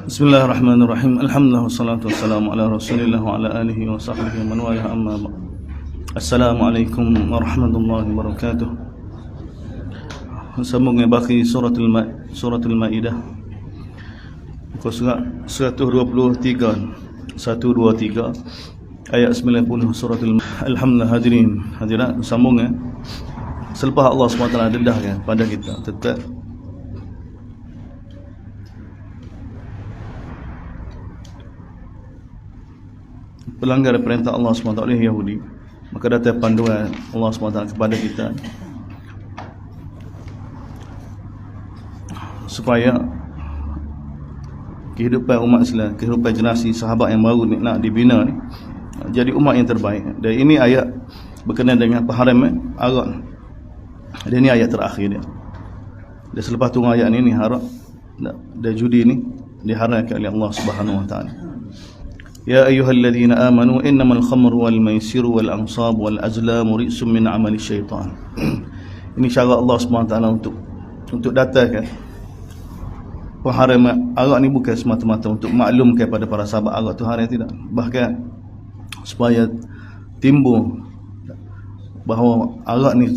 Bismillahirrahmanirrahim. Alhamdulillah wassalatu wassalamu ala Rasulillah wa ala alihi wa sahbihi man wala amma ba'd. Assalamualaikum warahmatullahi wabarakatuh. Sambung baki suratul Maidah. Muka surat 123 ayat 90 suratul Alhamdulillah. Hadirin hadirat, sambung selepas Allah SWT dedahkan pada kita tetap pelanggar perintah Allah SWT oleh Yahudi, maka datang panduan Allah SWT kepada kita supaya kehidupan umat Islam, kehidupan generasi sahabat yang baru ni nak dibina ni jadi umat yang terbaik. Dan ini ayat berkenaan dengan pengharaman arak. Dan ini ayat terakhir dia. Dan selepas tu ayat ni harap dan judi ni diharamkan oleh Allah Subhanahu Wa Taala. Ya ayyuhalladzina amanu innamal khamru wal maisiru wal ansab wal azlamu rijsum min amali syaitan. Ini cara Allah SWT untuk datangkan pengharaman arak ni bukan semata-mata untuk maklumkan kepada para sahabat arak tu haram, tidak. Bahkan supaya timbul bahawa arak ni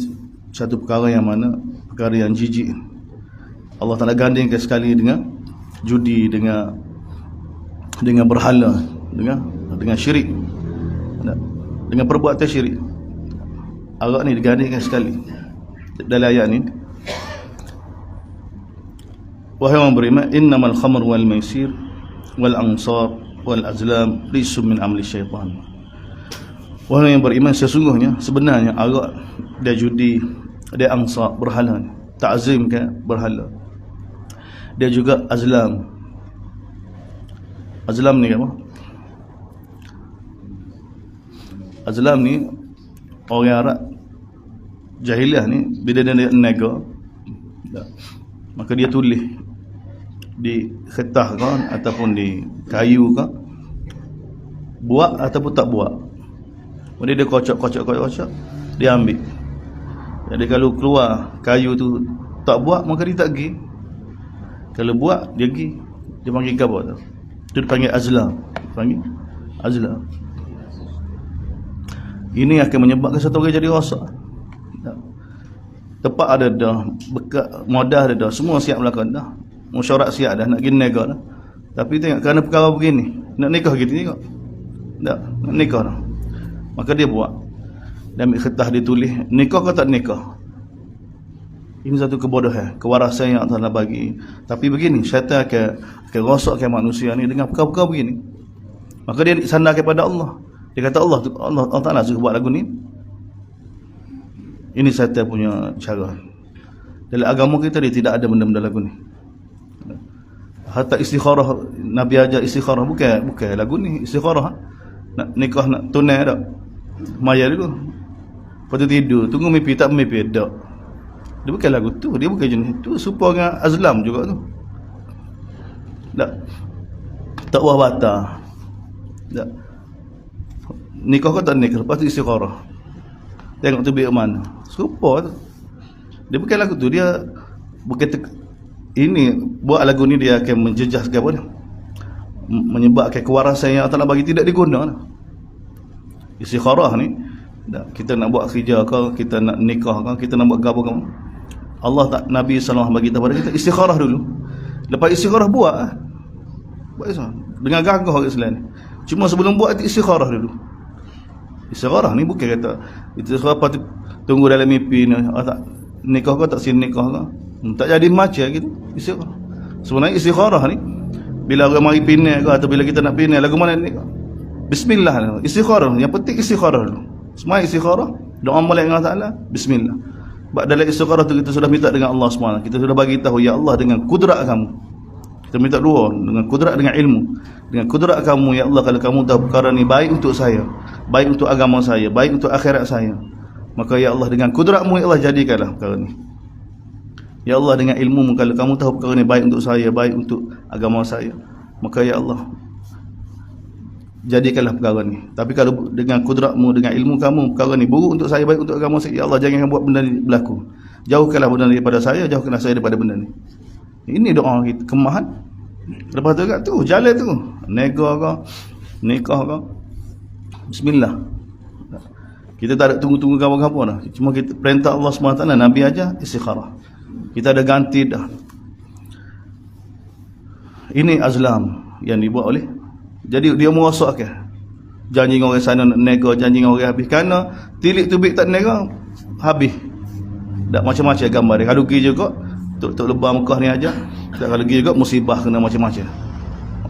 satu perkara yang mana perkara yang jijik. Allah Taala gandingkan sekali dengan judi, dengan berhala, dengan syirik, dengan perbuatan syirik. Arak ni digandingkan sekali dalam ayat ni. Wahai orang beriman, innamal khamr wal maisir wal ansab wal azlam rijsum min amali syaitan. Wahai yang beriman, sesungguhnya sebenarnya arak dan judi, dia ansab, berhala, ta'zimkan berhala, dia juga azlam. Azlam ni apa? Azlam ni orang Arab jahiliah ni bila dia nega, maka dia tulis di kertas kan ataupun di kayu kan, buat ataupun tak buat. Kemudian dia kocok, dia ambil. Jadi kalau keluar kayu tu tak buat, maka dia tak pergi. Kalau buat, dia pergi. Dia panggil apa tu? Itu dipanggil azlam. Panggil azlam. Ini akan menyebabkan satu orang jadi rosak. Tempat ada dah, bekat modal ada dah, semua siap melakukan dah. Mesyuarat siap dah, nak pergi nega dah. Tapi tengok kerana perkara begini, nak nikah gitu tengok. Tak, nak nikah dah. Maka dia buat. Dia ambil kertas, dia tulis nikah ke tak nikah. Ini satu kebodohan, kewarasan yang Allah bagi. Tapi begini, syaitan akan rosakkan manusia ni dengan perkara-perkara begini. Maka dia sandar kepada Allah. Dia kata Allah Ta'ala suruh buat lagu ni. Ini syaitan punya cara. Dalam agama kita dia tidak ada benda-benda lagu ni. Hatta istikharah, Nabi ajar istikharah, bukan lagu ni. Istikharah nak nikah, nak tunai tak, maya dulu, lepas tu tidur, tunggu mimpi tak mimpi tak. Dia bukan lagu tu, dia bukan jenis tu. Serupa dengan azlam juga tu. Tak buah batal. Tak. Nikah kau tak nikah, lepas tu istikharah, tengok tu biar mana. Serupa tu. Dia bukan lagu tu, dia bukan ini buat lagu ni dia akan menjejaskan apa dia, menyebabkan kewarasan yang Allah bagi tidak diguna. Istikharah ni kita nak buat kerja ke, kita nak nikah ke, kita nak buat apa ke, Allah tak, Nabi SAW bagi tahu pada kita istikharah dulu. Lepas istikharah buat dengan gagah orang Islam ni. Cuma sebelum buat istikharah dulu. Istikharah ni bukan kata istikharah tunggu dalam mimpi ni, tak nikah ke tak sini nikah ke, tak jadi macam gitu. Istikharah sebenarnya istikharah ni bila orang mari pinai ke, atau bila kita nak pinai lagu mana ni, bismillah. Istikharah yang penting istikharah dulu. Semua istikharah doa molek dengan Allah Taala, bismillah. Sebab dalam istikharah tu kita sudah minta dengan Allah SWT. Kita sudah bagi tahu, ya Allah, dengan kudrat kamu. Kita minta dua, dengan kudrat, dengan ilmu. Dengan kudrat kamu, ya Allah, kalau kamu tahu perkara ni baik untuk saya, baik untuk agama saya, baik untuk akhirat saya, maka ya Allah, dengan kudratmu ya Allah, jadikanlah perkara ni. Ya Allah, dengan ilmu, kalau kamu tahu perkara ni baik untuk saya, baik untuk agama saya, maka ya Allah, jadikanlah perkara ni. Tapi kalau dengan kudratmu, dengan ilmu kamu, perkara ni buruk untuk saya, baik untuk agama saya, ya Allah, jangan buat benda ni berlaku. Jauhkanlah benda ni daripada saya, jauhkanlah saya daripada benda ni. Ini doa kita, kemahan. Lepas tu kat tu jalan tu nego ke nikah ke bismillah. Kita tak ada tunggu-tunggu apa-apa dah. Cuma kita perintah Allah SWT, Nabi aja istikharah. Kita ada ganti dah. Ini azlam yang dibuat oleh. Jadi dia merosakkan. Janji dengan orang sana nak nego, janji dengan orang habis. Kerana tilik tubik tak nego, habis. Tak macam-macam gambar dia. Kalau pergi juga, Tok Lebah Mekah ni aja. Tak kalau pergi juga, musibah kena macam-macam.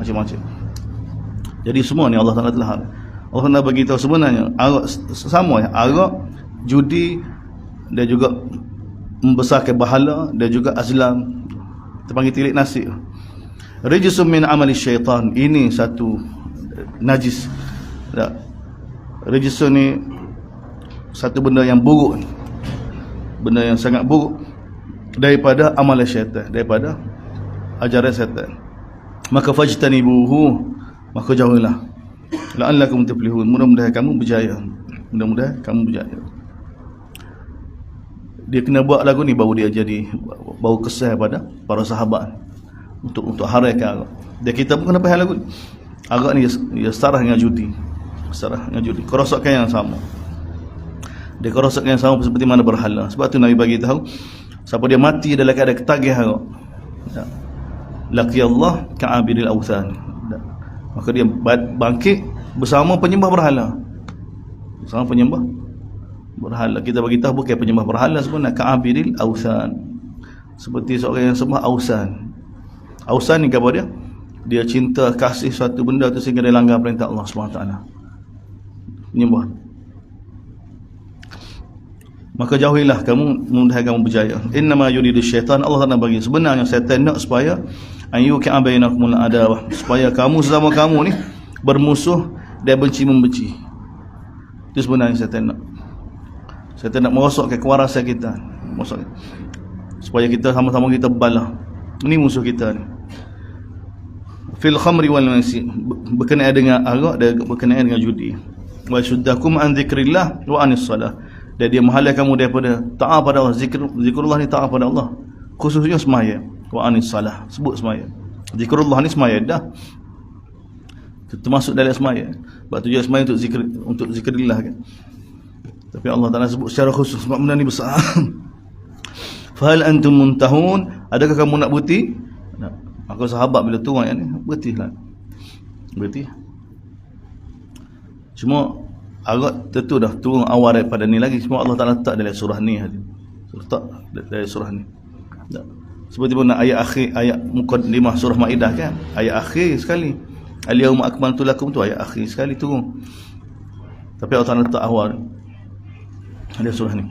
Macam-macam. Jadi semua ni Allah Ta'ala telah. Allah Ta'ala beritahu sebenarnya arak sama ya, arak, judi, dia juga membesarkan bahala, dia juga azlam. Kita panggil tilik nasi. Rijsum min amali syaitan, ini satu najis. Rijsun ni satu benda yang buruk, benda yang sangat buruk daripada amalan syaitan, daripada ajaran syaitan. Maka fajtanibuhu, maka jauhilah. La'allakum tuflihun, mudah-mudahan kamu berjaya. Mudah-mudahan kamu berjaya. Dia kena buat lagu ni baru dia jadi, baru kesal pada para sahabat untuk haraikan arak. Dia kita pun kena faham lagu ni. Arak ni dia setara dengan judi. Setara dengan judi. Kerosakan yang sama. Dia kerosakan yang sama seperti mana berhala. Sebab tu Nabi bagi tahu, siapa dia mati dalam keadaan ketagih arak, laqi Allah ka'abidil awthan, maka dia bangkit bersama penyembah berhala. Bersama penyembah berhala. Kita bagi tahu bukan penyembah berhala sebenarnya, ka'abidil awthan, seperti seorang yang sembah awsan. Awsan ni apa dia? Dia cinta kasih suatu benda tu sehingga dia langgar perintah Allah SWT. Penyembah. Maka jauhilah kamu, mudah kamu berjaya. Innama yuridu syaitan, Allah Ta'ala bagi, sebenarnya syaitan nak supaya ayyuka bainakumul adawah, supaya kamu sesama kamu ni bermusuh dan benci-membenci. Itu sebenarnya syaitan nak. Syaitan nak merosakkan kewarasan kita, merosakkan, supaya kita sama-sama kita balah. Ini musuh kita ni. Fil khamri wal maisir, berkenaan dengan arak dan berkenaan dengan judi. Wa syuddakum an dzikrillah wa anis salah, dan dia menghalang kamu daripada taat pada Allah. Zikrullah ni taat pada Allah, khususnya semaya. Wa anis salah, sebut semaya. Zikrullah ni semaya dah, termasuk dalam semaya. Sebab tujuan semaya untuk zikrillah kan. Tapi Allah Ta'ala sebut secara khusus sebab benda ni besar. Fahal antum muntahun, adakah kamu nak berhenti? Maka sahabat bila turun ayat ni, berhentilah. Berhenti. Cuma arak tentu dah turun awal daripada ni lagi. Cuma Allah Ta'ala letak dalam surah ni. Letak dalam surah ni. Seperti mana ayat akhir, ayat muqaddimah surah Maidah kan, ayat akhir sekali, al-yawma akmaltu lakum, tu ayat akhir sekali turun. Tapi Allah Ta'ala letak awal dalam surah ni.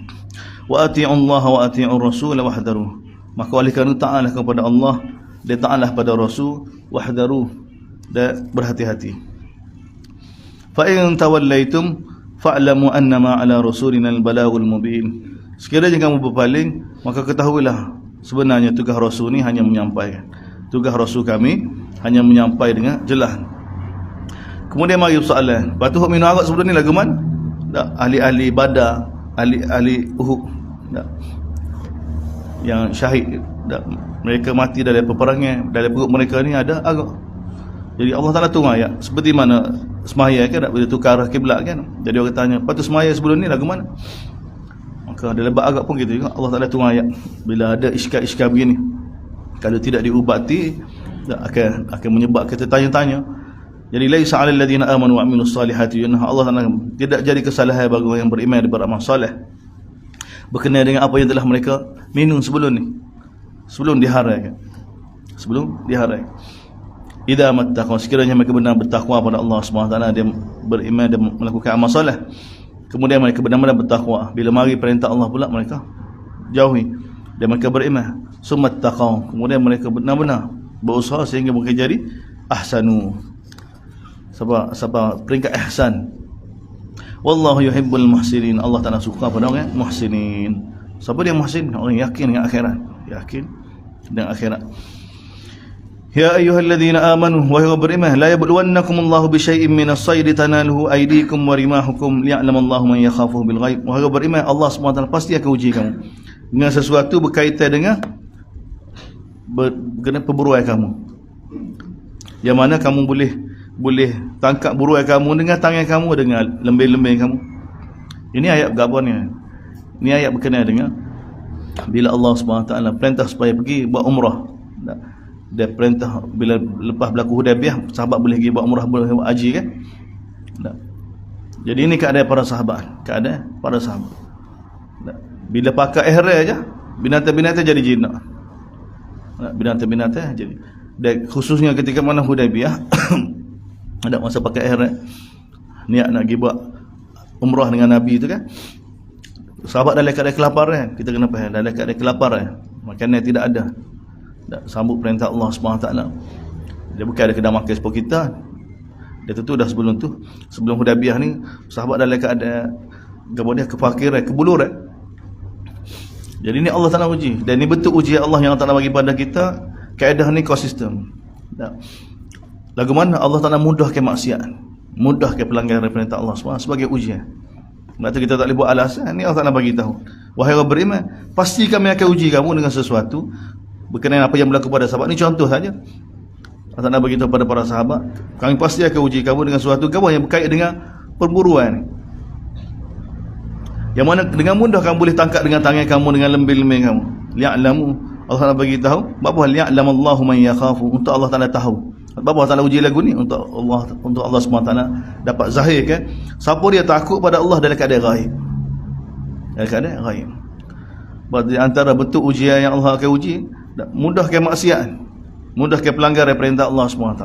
Wa ati'u Allah wa ati'u Rasul wahdharu, maka oleh kerana taatlah kepada Allah dan taatlah pada Rasul, wahdharu, dan berhati-hati. Fa in tawallaitum fa'lamu annama ala rasulina al-balaghul mubin, sekiranya kamu berpaling maka ketahuilah sebenarnya tugas Rasul ni hanya menyampaikan. Tugas Rasul kami hanya menyampaikan dengan jelas. Kemudian mari soalan, batu huk minum arak sebelum ni lagu man? Ahli-ahli Badar, ahli Uhud, yang syahid, mereka mati dalam peperangan, dalam perut mereka ni ada arak. Jadi Allah Ta'ala turun ayat seperti mana semaya kan, bila tukar arah kiblat kan. Jadi orang tanya, patut semaya sebelum ni lagu mana? Maka dalam bab arak pun gitu juga, Allah Ta'ala turun ayat bila ada iskal-iskal begini, kalau tidak diubati akan menyebabkan tertanya-tanya. Jadi laisa 'alal ladzina amanu wa 'amilus salihati junah, Allah Ta'ala tidak jadi kesalahan bagi orang yang beriman dan beramal soleh berkenaan dengan apa yang telah mereka minum sebelum ni, sebelum diharai kan, sebelum diharai. Idza mattaqu, sekiranya mereka benar bertakwa pada Allah SWT, dia beriman dan melakukan amal soleh, kemudian mereka benar-benar bertakwa, bila mari perintah Allah pula mereka jauhi, dan mereka beriman. Sumattaqau, kemudian mereka benar-benar berusaha sehingga mereka jadi ahsanu, sebab peringkat ihsan. Wallahu yuhibbul muhsinin, Allah Ta'ala suka pada orang muhsinin. Siapa dia muhsin? Orang yakin dengan akhirat, yakin dengan akhirat. Ya ayyuhalladzina amanu, wahai orang beriman, la yabluwannakumullahu bisyai'in minas sayd tanaluhu aydikum wa rimahukum liya'lamallahu man yakhafuhu bil ghaib. Wahai orang beriman, Allah SWT pasti akan uji kamu dengan sesuatu berkaitan dengan perburuan kamu. Yang mana kamu boleh tangkap buruan kamu dengan tangan kamu, dengan lembing-lembing kamu. Ini ayat berapa ni? Ini ayat berkenaan dengan bila Allah SWT perintah supaya pergi buat umrah. Dia perintah bila lepas berlaku Hudaybiyah, sahabat boleh pergi buat umrah, boleh buat haji kan. Jadi ini keadaan para sahabat. Bila pakai ihram aja, binatang-binatang jadi jinak. Binatang-binatang jadi. Dan khususnya ketika mana Hudaybiyah ada masa pakai ihram, niat nak pergi buat umrah dengan Nabi tu kan. Sahabat dalam keadaan kelaparan, kita kena faham, dalam keadaan kelaparan, makanan tidak ada. Sambut perintah Allah SWT. Dia bukan ada kedai makan seperti kita. Dia tentu dah sebelum Hudaybiyah ni, sahabat dalam keadaan kefakiran, kebuluran. Jadi ni Allah Ta'ala uji. Dan ni betul ujian Allah yang Allah Ta'ala bagi pada kita. Kaedah ni ekosistem. Lagu mana Allah Ta'ala mudahkan maksiat, mudahkan pelanggaran perintah Allah SWT sebagai ujian. Sebab tu kita tak boleh buat alasan. Ni Allah Ta'ala bagi tahu, wahai orang beriman, pasti kami akan uji kamu dengan sesuatu berkenaan apa yang berlaku pada sahabat. Ni contoh saja. Allah Ta'ala bagi tahu pada para sahabat, kami pasti akan uji kamu dengan sesuatu yang berkait dengan perburuan, yang mana dengan mudah kamu boleh tangkap dengan tangan kamu, dengan lembing-lembing kamu. Li'alamu, Allah Ta'ala bagi tahu, apa li'alamallahu man yakhafu, untuk Allah Ta'ala tahu. Sebab Allah Ta'ala uji lagu ni untuk Allah SWT dapat zahirkan siapa dia takut pada Allah dalam keadaan ghaib. Dalam keadaan ghaib. Berarti antara bentuk ujian yang Allah akan uji, mudahkan maksiat, mudahkan pelanggaran perintah Allah SWT.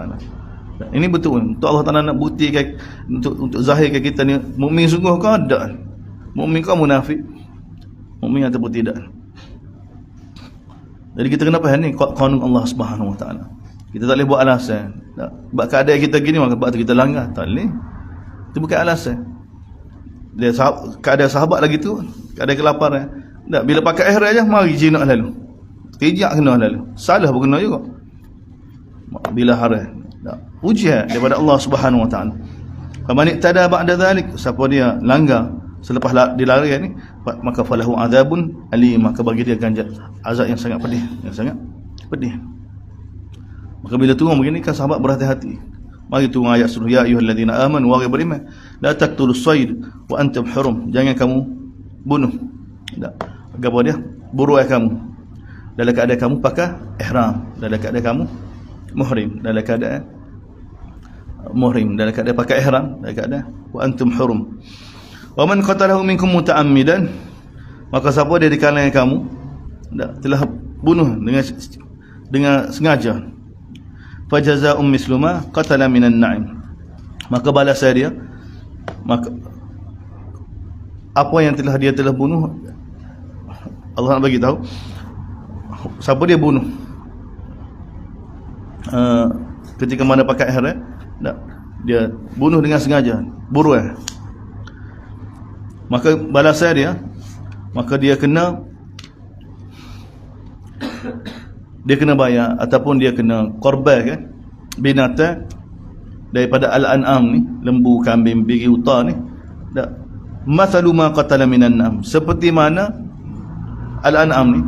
Ini betul untuk Allah Ta'ala nak buktikan, untuk zahirkan kita ni mukmin sungguh ke ada, mukmin ke munafik, mukmin ataupun tidak. Jadi kita kena faham ni qanun Allah Subhanahu Wa Ta'ala. Kita tak boleh buat alasan. Sebab keadaan kita gini, maka sebab tu kita langgar. Tak boleh. Itu bukan alasan. Dia keadaan sahabat lagi tu, keadaan kelaparan. Bila pakai ihram aja, mari jinak lalu. Rijak kena lalu. Salah pun kena juga. Bila haram. Ujian daripada Allah Subhanahu Wa Ta'ala. Faman iktada ba'da dhalik, siapa dia langgar selepas dilari ni, maka falahu azabun alim, maka bagi dia ganjar azab yang sangat pedih, Maka bila turun begini kan sahabat berhati-hati. Mari turun ayat suruh, ya ayyuhalladzina amanu, wahai beriman, la taqtulus sayd wa antum hurum, jangan kamu bunuh. Apa dia? Buruan kamu dalam keadaan kamu pakai ihram, dalam keadaan kamu muhrim, dalam keadaan pakai ihram, dalam keadaan wa antum hurum. Wa man qatalahu minkum muta'ammidan, maka siapa dia di kalangan kamu telah bunuh dengan sengaja, fajaza'um misluma qatala minan na'im, maka balasan dia, maka apa yang dia telah bunuh, Allah nak bagi tahu siapa dia bunuh ketika mana pakai ihram, dia bunuh dengan sengaja, buruan, maka balasan dia, maka dia kena bayar ataupun dia kena korban kan binatang daripada al-an'am ni, lembu, kambing, biri, unta ni. Mathalu ma qatala minan na'am, seperti mana al-an'am ni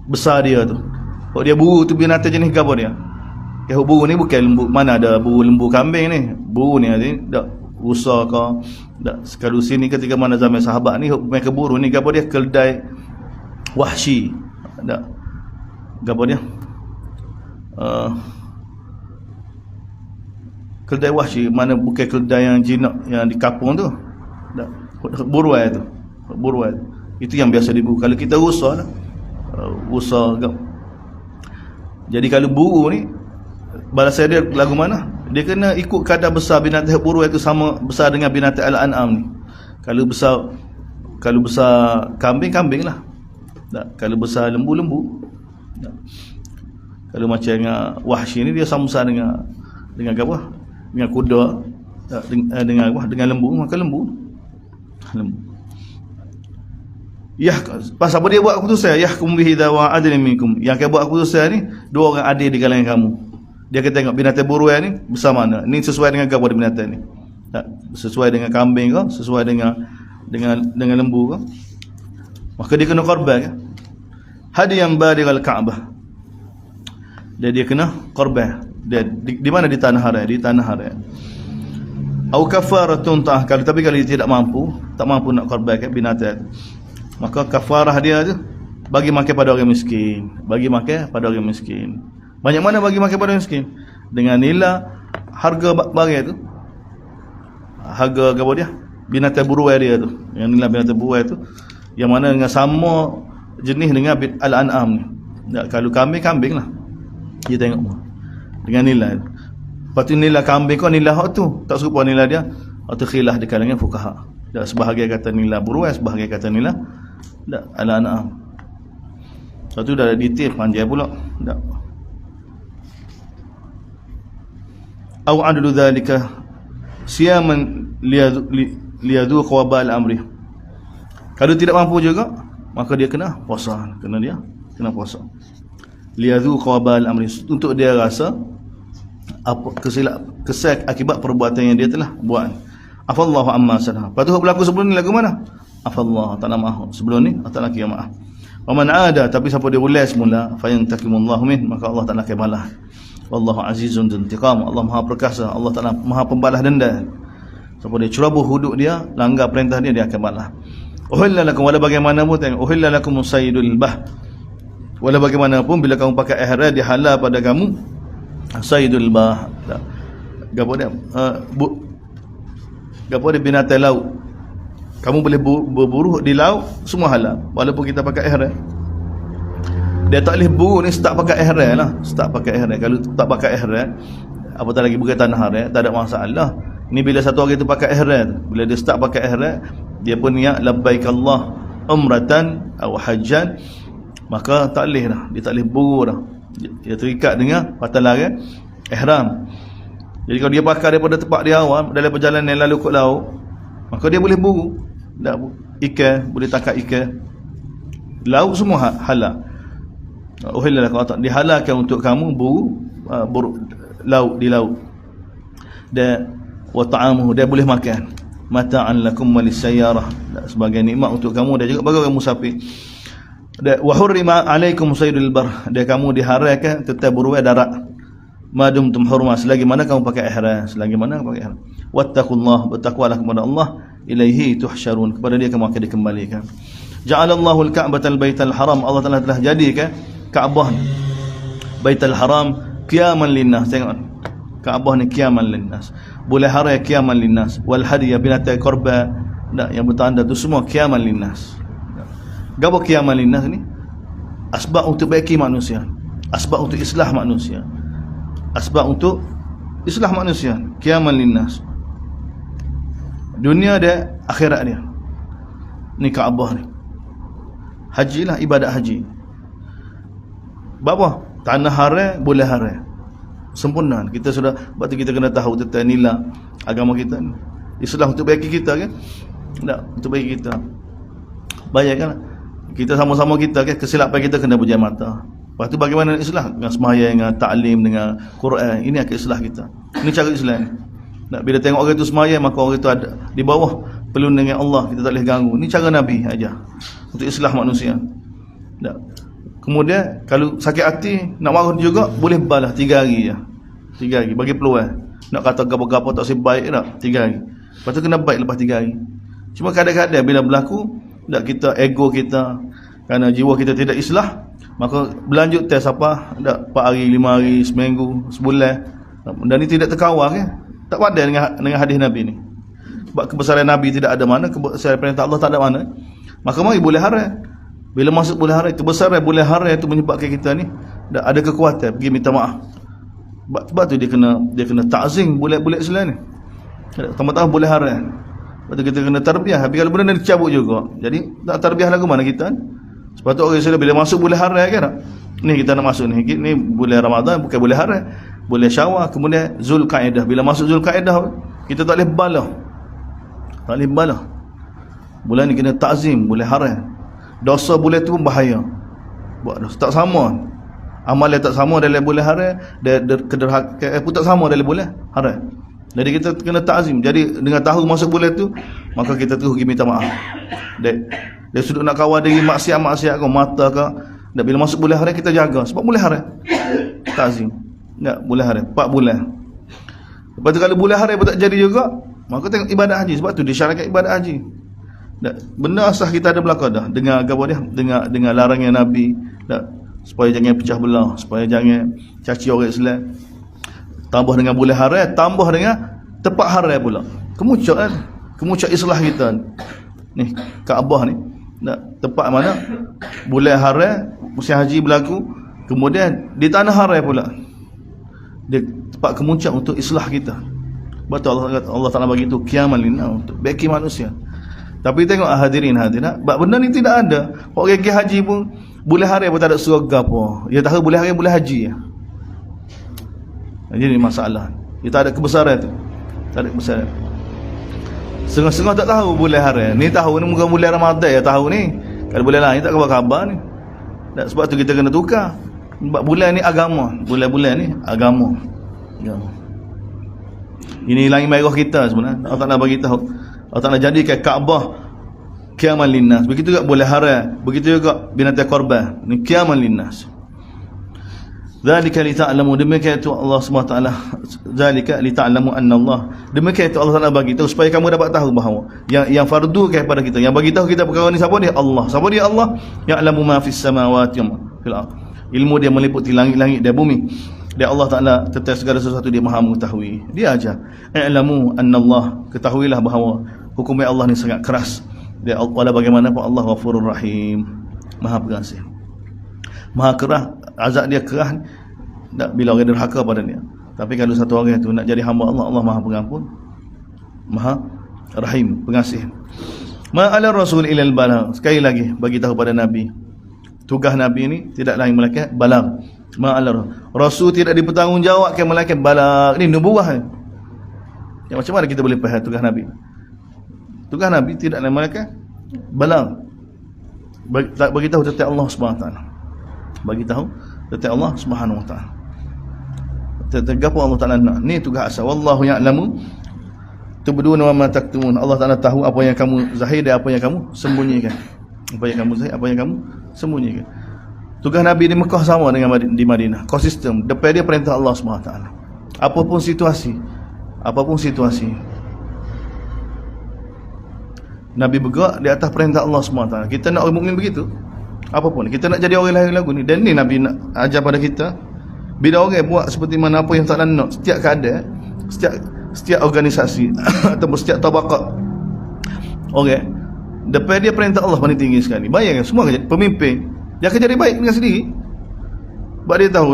besar dia tu. Kalau dia buru tu binatang jenis apa dia? Kalau buru ni bukan lembu, mana ada buru lembu kambing ni. Buru ni dak rusa ke dak. Kalau sini ketika mana zaman sahabat ni mereka buru ni apa dia? Keldai wahsy. Dak apa dia? Keldai wahsy, mana bukan keldai yang jinak yang di kampung tu. Buruan tu. Itu yang biasa diburu. Kalau kita rusa jadi kalau buru ni balasan dia lagu mana? Dia kena ikut kadar besar binatang buru itu sama besar dengan binatang al-an'am ni. Kalau besar kambing lah. Kalau besar lembu. Kalau macam dengan wahsy ni dia sama besar dengan apa? Dengan kuda, dengan apa? Dengan lembu, maka lembu. Pasal apa dia buat keputusan? Yahkum bihi dawa adlin minkum. Yang akan buat keputusan ni dua orang adil di kalangan kamu. Dia akan tengok binatang buruan ni besar mana. Ni sesuai dengan apa binatang ni? Sesuai dengan kambing ke? Sesuai dengan lembu ke? Maka dia kena korban kan? Hadiyan balighal Ka'bah. Dia kena korban Dia di mana? Di tanah haram, di tanah haram. Au kafaratun ta'ah, tapi kalau dia tidak mampu, tak mampu nak korbankan binatang, maka kafarah dia tu bagi makan pada orang miskin. Bagi makan pada orang miskin. Banyak mana bagi makan pada orang miskin? Dengan nilai harga barang tu. Harga apa dia? Binatang buruai dia tu. Yang nilai binatang buruai tu yang mana dengan sama jenis dengan al-an'am ni. Kalau kambing lah. Dia tengok dengan nilai. Lepas tu nilai kambing kau nilai hak tu tak serupa nilai dia. Atau khilaf di kalangan fuqaha. Sebahagian kata nilai buruai, sebahagian kata nilai al-an'am. Satu dah ada detail panjang pula. Tak. Au adlu dhalika siyaman liyadhuq wabal amri. Kalau tidak mampu juga, maka dia kena puasa. Kena puasa. Liyadhuq wabal amri, untuk dia rasa apa kesal akibat perbuatan yang dia telah buat. Afallahu amma sana. Lepas tu berlaku sebelum ni lagu mana? Afallahu ta'ala maaf. Sebelum ni Allah Ta'ala kira maaf. Wa man ada, tapi siapa dia ulas semula, fa yantakimullahu min, maka Allah Ta'ala akan balas. Wallahu azizun dzuntiqam. Allah Maha perkasa, Allah Ta'ala Maha pembalas denda. Siapa dia ceroboh hudud dia, langgar perintah dia, dia akan balas. Uhilla lakum, wala bagaimanapun tengok, uhilla lakum saydul bah. Wala bagaimanapun bila kamu pakai ihram, dihalal pada kamu saydul bah. Gapo dia? Gapo dia binatang laut. Kamu boleh berburu di laut, semua halal walaupun kita pakai ihram. Dia tak boleh buru ni start pakai ihram lah. Start pakai ihram. Kalau tak pakai ihram, apatah lagi bukan tanah haram, tak ada masalah. Ni bila satu orang itu pakai ihram, bila dia start pakai ihram, dia pun niat labbaik Allah umratan atau hajjan, maka tak boleh dah. Dia tak boleh buru dah. Dia terikat dengan patah larang ihram. Jadi kalau dia pakai daripada tempat dia awal, dalam perjalanan lalu ke laut, maka dia boleh buru. Tak, ikan, boleh tangkap ikan. Laut semua halal. Uhilla lakum, dihalalkan untuk kamu buru laut, di laut. Dan wa ta'amuhu, dia boleh makan. Mata'an lakum walisayyarah, sebagai nikmat untuk kamu dan juga bagi orang musafir. Dan wa hurrima alaikum saydul bar, dia kamu diharamkan tetap buruai darat. Madum tum hurma, selagi mana kamu pakai ihram, selagi mana kamu pakai ihram. Wattaqullah, bertakwalah kepada Allah, ilaihi tuhsyarun, kepada dia kamu akan dikembalikan. Ja'alallahu al-Ka'batal Baital Haram, Allah Taala telah jadikan Kaabah Baitul Haram qiyaman linnas. Tengok, Kaabah ni qiyaman linnas, boleh haram qiyaman linnas, wal hadiya binatang korban yang bertanda tu semua qiyaman linnas. Gapo qiyaman linnas ni? Asbab untuk baiki manusia, asbab untuk islah manusia, asbab untuk islah manusia. Qiyaman linnas, dunia dia, akhirat dia. Ni Kaabah ni. Haji lah, ibadat haji. Bapa tanah haram boleh haram. Sempurna. Kita sudah, sebab tu kita kena tahu tentang nilai agama kita ni. Islah untuk baiki kita kan? Tak, untuk baiki kita. Bayangkan kita sama-sama kita kan, kesilapan kita kena berjaya mata. Lepas tu bagaimana islah? Dengan sembahyang, dengan taklim, dengan Quran. Ini akan islah kita. Ini cara Islam ni. Tak, bila tengok orang tu sembahyang, maka orang tu ada di bawah pelun dengan Allah, kita tak boleh ganggu. Ini cara Nabi aja untuk islah manusia. Tak. Kemudian kalau sakit hati nak marah juga, boleh balas 3 hari je. 3 hari bagi peluang. Nak kata gapo-gapo tak sebaik tak, 3 hari. Lepas tu kena baik lepas 3 hari. Cuma kadang-kadang bila berlaku tak, kita ego kita, kerana jiwa kita tidak islah, maka berlanjut test apa tak, 4 hari, 5 hari, seminggu, sebulan, dan ini tidak terkawal kan? Tak padan dengan hadis Nabi ni. Sebab kebesaran Nabi tidak ada mana, kebesaran perintah Allah tak ada mana, maka mari boleh haram. Bila masuk boleh haram, kebesaran boleh haram itu menyebabkan kita ni ada kekuatan pergi minta maaf. Sebab tu dia kena ta'zim bulat-bulat Islam ni. Tambah-tambah boleh haram. Sebab tu kita kena tarbiyah. Habis kalau benda ni dicabut juga, jadi tak tarbiyah lagu mana kita. Sebab tu orang Islam bila masuk boleh haram kan tak? Ni kita nak masuk ni bulan Ramadan, bukan boleh haram, boleh Syawal, kemudian Zulkaidah. Bila masuk Zulkaidah, kita tak boleh balah. Tak boleh balah. Bulan ni kena ta'zim, boleh haram. Dosa bulan tu pun bahaya. Buat dosa tak sama. Amal yang tak sama dalam bulan haram, kederhakaan pun tak sama dalam bulan haram. Jadi kita kena ta'zim. Jadi dengan tahu masuk bulan tu, maka kita terus pergi minta maaf. Dia sudut nak kawal dari maksiat-maksiat kau, mata kau. Dan bila masuk bulan haram kita jaga, sebab bulan haram. Ta'zim. Tak, bulan haram 4 bulan. Lepas tu kalau bulan haram pun tak jadi juga, maka tengok ibadat haji. Sebab tu disyaratkan ibadat haji. Tak, benda asah kita ada belaka dah. Dengar agama dia, dengar larangan Nabi, tak, supaya jangan pecah belah, supaya jangan caci orang Islam. Tambah dengan bulan haram, tambah dengan tepat haram pula. Kemuncak kan? Kemuncak islah kita ni, Kaabah ni, tak, tempat mana bulan haram musim haji berlaku, kemudian di tanah haram pula. Dia tempat kemuncak untuk islah kita. Betul Allah Ta'ala bagi itu qiyaman lina, untuk bagi manusia. Tapi tengok hadirin hadirat, benda ni tidak ada. Orang pergi haji pun bulan haram pun tak ada suruh gapo. Dia tahu bulan haram bulan haji. Jadi masalah. Dia tak ada kebesaran tu. Tak ada kebesaran. Setengah-setengah tak tahu bulan haram. Ni tahu ni bukan bulan Ramadan ya tahu ni. Kalau bulan lain tak khabar ni. Sebab tu kita kena tukar. Sebab bulan ni agama. Bulan-bulan ni agama. Ini langit merah kita sebenarnya. Allah Ta'ala bagi tahu. Allah Ta'ala jadikan Kaabah qiyaman linnas. Begitu juga bulan haram. Begitu juga binatang korban. Ni qiyaman linnas. Zalika li ta'lamu, demikian itu Allah SWT. Zalika li ta'lamu anna Allah, demikian itu Allah Ta'ala bagi tahu supaya kamu dapat tahu bahawa yang fardu kepada kita, yang bagi tahu kita perkara ni siapa dia? Allah. Siapa dia Allah? Ya'lamu ma fis samawati wa fil ardh. Ilmu dia meliputi langit-langit dan bumi. Dia Allah Ta'ala tentang segala sesuatu dia Maha mengetahui. Dia aja. I'lamu anna Allah, ketahuilah bahawa hukum Allah ni sangat keras. Dia wala bagaimanapun Allah Ghafurur Rahim, Maha Pengasih. Maha keras, azab dia keras tak, bila orang derhaka pada dia. Tapi kalau satu orang itu nak jadi hamba Allah, Allah Maha Pengampun, Maha Rahim, Pengasih. Ma'ala Rasul ilal balagh. Sekali lagi bagi tahu pada Nabi, tugas Nabi ini tidak lain melainkan balagh. Ma'ala Rasul tidak dipertanggungjawabkan melainkan balagh. Ini nubuah. Ya, macam mana kita boleh faham tugas Nabi? Tugas Nabi tidak lain melainkan balagh. Bagi tahu tentang Allah Subhanahu Wa Taala. Bagi tahu tentang Allah Subhanahu Wa Taala. Tentang apa Allah Taala nak. Ni tugas asal. Wallahu ya'lamu tubduna wa ma taktumun. Allah Taala tahu apa yang kamu zahir dan apa yang kamu sembunyikan. Apa yang kamu zahir, apa yang kamu sembunyikan. Tugas Nabi di Mekah sama dengan di Madinah. Konsisten. Depan dia perintah Allah Subhanahu Wa Taala. Apapun situasi, Nabi bergerak di atas perintah Allah Subhanahu Wa Taala. Kita nak orang mukmin begitu. Apapun kita nak jadi orang lain lagu ni, dan ni Nabi nak ajar pada kita. Bila orang buat seperti mana apa yang tak nak, setiap keadaan, setiap organisasi ataupun setiap tabaqat orang, depan dia perintah Allah paling tinggi sekali. Bayangkan semua kerja pemimpin, dia akan jadi baik dengan sendiri. Sebab dia tahu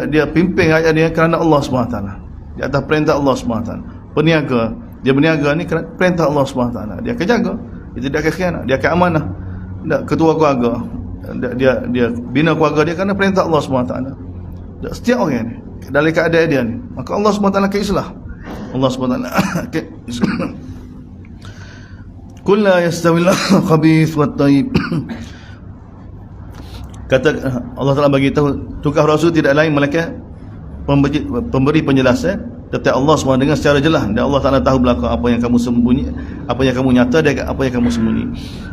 dia pimpin rakyat dia kerana Allah SWT, di atas perintah Allah SWT. Peniaga, dia berniaga ni kerana perintah Allah SWT. Dia akan jaga, dia tidak akan khianat, dia akan amanah. Ketua keluarga, dia bina keluarga dia kerana perintah Allah SWT. Setiap orang ni dalam keadaan dia ni, maka Allah SWT akan islah. Allah SWT akan islah. Qul la yastawil khabith wat tayyib. Kata Allah Ta'ala bagi tahu, tugas Rasul tidak lain melainkan pemberi penjelasan tentang Allah SWT dengan secara jelas. Dan Allah Ta'ala tahu belakang apa yang kamu sembunyi, apa yang kamu nyata dan apa yang kamu sembunyi.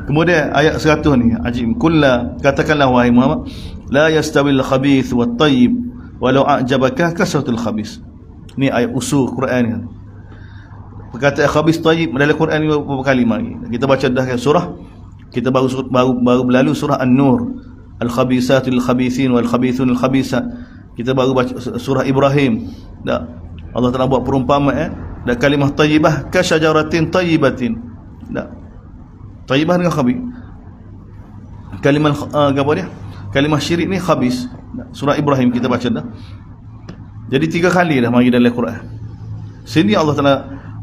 Kemudian ayat 100 ni ajib. Kulla, katakanlah wahai Muhammad, la yastawil khabith wat tayyib walau a'jabaka kasratul khabith. Ni ayat usul Quran ni. Perkataan khabith tayyib dalam Quran ni beberapa kali mari. Kita baca dah kan surah, kita baru berlalu surah An-Nur, al-khabisatul khabithin wal khabithun al khabisat. Kita baru baca surah Ibrahim. Dah Allah Ta'ala buat perumpamaan dan kalimah tayyibah ka syajaratin tayyibatin. Dah tayyibah dengan khabith. Kalimah apa dia? Kalimah syirik ni khabis. Surah Ibrahim kita baca dah. Jadi 3 kali dah mari dalam Quran. Sini Allah Ta'ala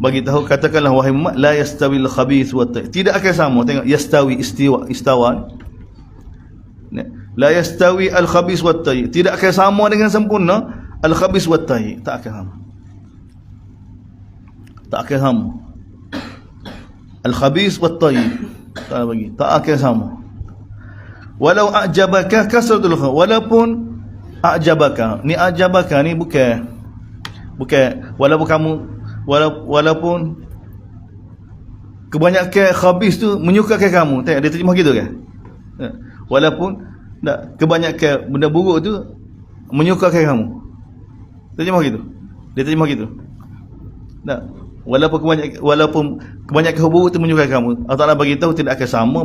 bagi tahu, katakanlah wahai Muhammad, la yastawil khabith wat tayyib. Tidak akan sama. Tengok yastawi, istawa. La yastawi al khabith wat tayyib. Tidak akan sama dengan sempurna al khabith wat tayyib. Tak akan sama. Tak akan sama. Al khabith wat tayyib. Tak bagi. Tak akan sama. Walau a'jabaka kasratul khabith. Walaupun a'jabaka. Ni a'jabaka ni bukan walaupun kamu walaupun kebanyakan khabith tu menyukakan kamu. Tengok dia terjemah gitu kan? Walaupun kebanyakan benda buruk tu menyukakan kamu. Terjemah gitu. Dia terjemah gitu. Tak. Walaupun kebanyakan buruk itu menyukai kamu, Allah Ta'ala bagi tahu tidak akan sama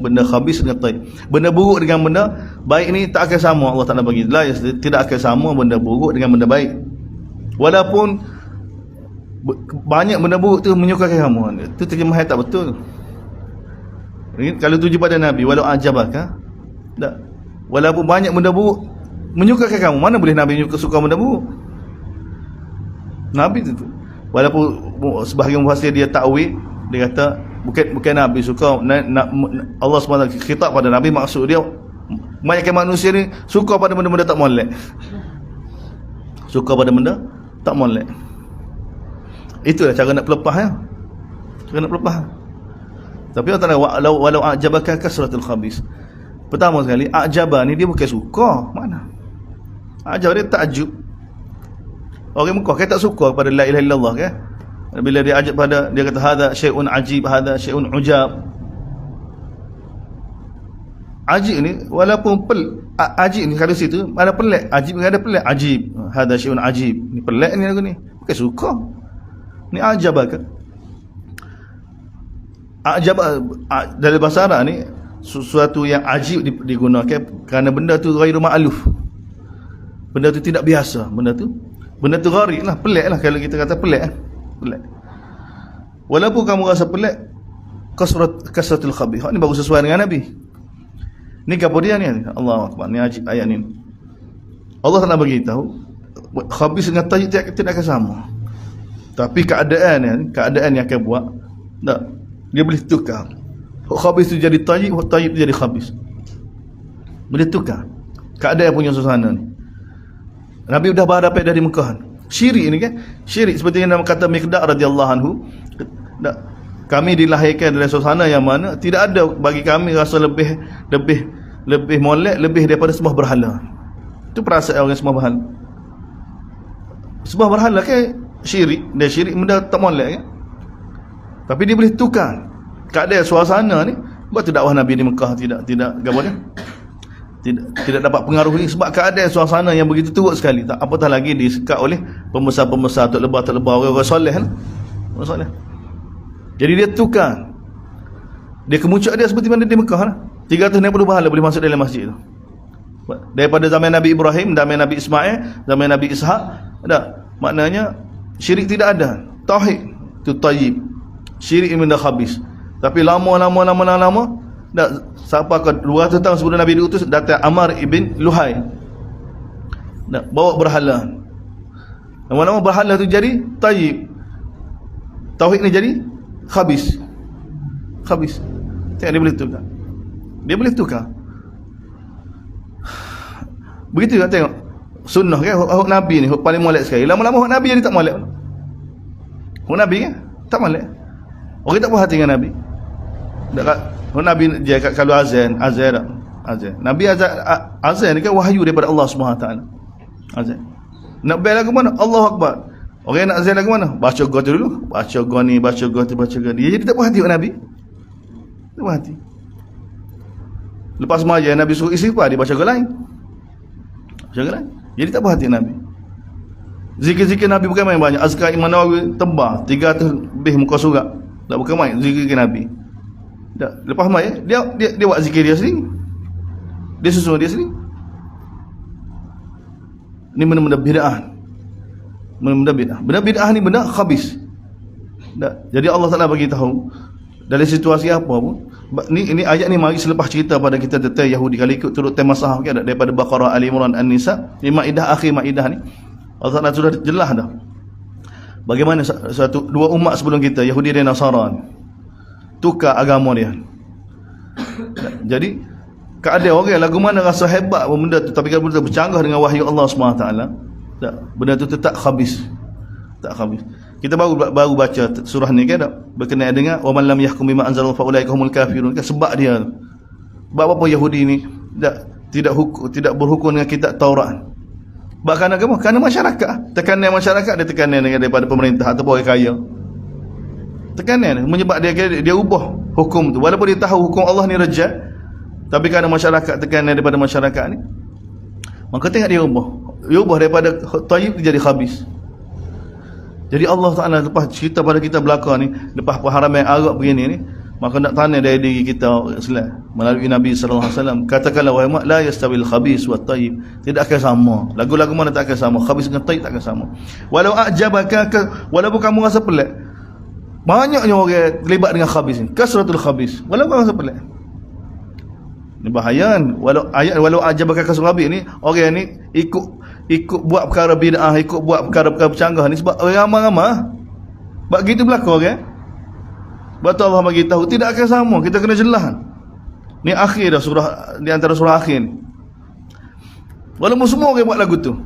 benda khabis dengan tayyib. Benda buruk dengan benda baik ni tak akan sama. Allah Ta'ala bagi tidak akan sama benda buruk dengan benda baik. Walaupun banyak benda buruk tu menyukai kamu, itu terjemahan tak betul. Kalau tuju pada Nabi, walau ajabaka, tak. Walaupun banyak benda buruk menyukai kamu, mana boleh Nabi suka benda buruk? Nabi tu. Walaupun sebahagian mufassir dia takwil, dia kata bukan Nabi suka, Allah SWT khitab pada Nabi, maksud dia banyak manusia ni suka pada benda-benda tak molek. Suka pada benda tak molek. Itulah cara nak pelepah ya. Cara nak pelepah. Tapi Allah Ta'ala walau a'jabaka kasratul khabis. Pertama sekali, a'jaba ni dia bukan suka. Mana? A'jab dia takjub. Orang Mekah kan tak suka pada la ilaha illallah kan. Bila dia ajab pada, dia kata hadza syai'un ajib, hadza syai'un ujab. Ajib ni walaupun ajib ni kalau situ ada pelik, ajib ni ada pelik, ajib. Hadza syai'un ajib. Ni pelik ni lagu ni. Bukan suka. Ni ajabaka. Ajab dalam bahasa Arab ni sesuatu yang ajib digunakan kerana benda tu ghairu ma'luf. Benda tu tidak biasa, benda tu gharib lah, pelik lah. Kalau kita kata pelik pelik. Walaupun kamu rasa pelik, kasratul khabith, ni baru sesuai dengan Nabi. Ni apa dia ni? Allahu Akbar, ni ajib ayat ni. Allah Ta'ala bagi tahu khabith dengan tayyib tidak akan sama. Tapi keadaan yang akan buat tak, dia boleh tukar. Khabith tu jadi tayyib, tayyib tu jadi khabith. Boleh tukar. Keadaan punya suasana ni. Nabi dah berhadapan dari Mekah. Syirik ni kan? Syirik seperti yang kata Miqdad radhiyallahu anhu. Kami dilahirkan dalam suasana yang mana tidak ada bagi kami rasa lebih molek, lebih daripada sembah berhala. Itu perasaan orang sembah berhala. Sembah berhala kan syirik. Dia syirik benda tak molek kan? Tapi dia boleh tukar keadaan suasana ni. Sebab tu dakwah Nabi di Mekah tidak apa dia? Tidak dapat pengaruh ni sebab keadaan suasana yang begitu teruk sekali. Tak apatah lagi disekat oleh pembesar-pembesar tok lebah orang soleh kan. Orang soleh. Jadi dia tukar. Dia kemuncak dia seperti mana di Mekah lah. 360 bahala boleh masuk dalam masjid tu. Daripada zaman Nabi Ibrahim, zaman Nabi Ismail, zaman Nabi Ishaq, ada. Maknanya syirik tidak ada. Tauhid tu tayyib. Syirik benda khabis. Tapi lama dah sampai ke 200 tahun sebelum Nabi diutus, datang Amr ibn Luhai. Dah bawa berhala. Lama-lama berhala tu jadi tayyib. Tauhid ni jadi khabis. Khabis. Tengok dia boleh tukar. Dia boleh tukar. Begitu kan tengok. Sunnah kan hak Nabi ni hak paling molek sekali. Lama-lama hak Nabi jadi tak molek. Hak Nabi kan tak molek. Orang tak puas hati dengan Nabi. Nabi dia kalau azan. Nabi azan ni kan wahyu daripada Allah SWT. Azan. Nak bayar lagu mana? Allahu Akbar. Orang nak azan lagu mana? Baca gua tu dulu. Baca gua ni, baca gua tu, baca gua ni. Dia jadi tak puas hati dengan Nabi. Tak puas hati. Lepas semaya Nabi suruh istighfar, dia baca gua lain. Baca gua lain. Jadi tak puas hati dengan Nabi. Zikir-zikir Nabi bukan main banyak. Azkar Imam Nawawi tebal 300 lebih muka surat. Tak bukan main zikir Nabi. Lepas mai dia buat zikir dia sendiri. Dia susun dia sendiri. Ni benda-benda bid'ah. Benda-benda bid'ah. Benda bid'ah ni benda khabis. Jadi Allah Taala bagi tahu dalam situasi apa pun. Ini ayat ni mari selepas cerita pada kita tentang Yahudi kalau ikut turut tema sahaf kan daripada Baqarah, Ali Imran, An-Nisa, Maidah, akhir Maidah ni. Allah Taala sudah jelas dah. Bagaimana dua umat sebelum kita, Yahudi dan Nasara ni tukar agama dia. Jadi keadaan orang lagu mana rasa hebat benda tu, tapi kalau benda tu bercanggah dengan wahyu Allah SWT, tak, benda tu tetap khabis. Tak khabis. Kita baru baca surah ni kan tak? Berkenaan dengan wa man lam yahkum bima anzalallahu fa ulaika humul kafirun kan, sebab dia. Sebab apa Yahudi ni tidak berhukum dengan kitab Taurat. Bahkan agama kerana masyarakat, tekanan masyarakat, dia tekanan daripada pemerintah ataupun orang kaya. Tekanan menyebab dia ubah hukum tu, walaupun dia tahu hukum Allah ni rejat, tapi kerana masyarakat, tekanan daripada masyarakat ni, maka tengok dia ubah. ubah daripada tayyib jadi khabis. Jadi Allah Ta'ala lepas cerita pada kita belakang ni, lepas perharaman Arab begini ni, maka nak tanya dari diri kita Islam melalui Nabi sallallahu alaihi wasallam, katakanlah wahai mak, la yastawil khabis wat tayyib, tidak akan sama. Lagu-lagu mana tak akan sama, khabis dengan tayyib tak akan sama. Walau a'jabaka, walaupun kamu rasa pelik, banyaknya orang terlibat dengan khabis ni, kasratul khabis, walaupun kamu rasa pelik. Ini bahaya kan. Walau a'jabaka kasratul khabis ni, orang ni ikut buat perkara bid'ah, ikut buat perkara-perkara bercanggah ni sebab orang ramai-ramai. Sebab gitu belakang orang. Betul Allah bagi tahu tidak akan sama, kita kena jelas. Ni akhir dah surah, di antara surah akhir ni. Walaupun semua orang buat lagu tu.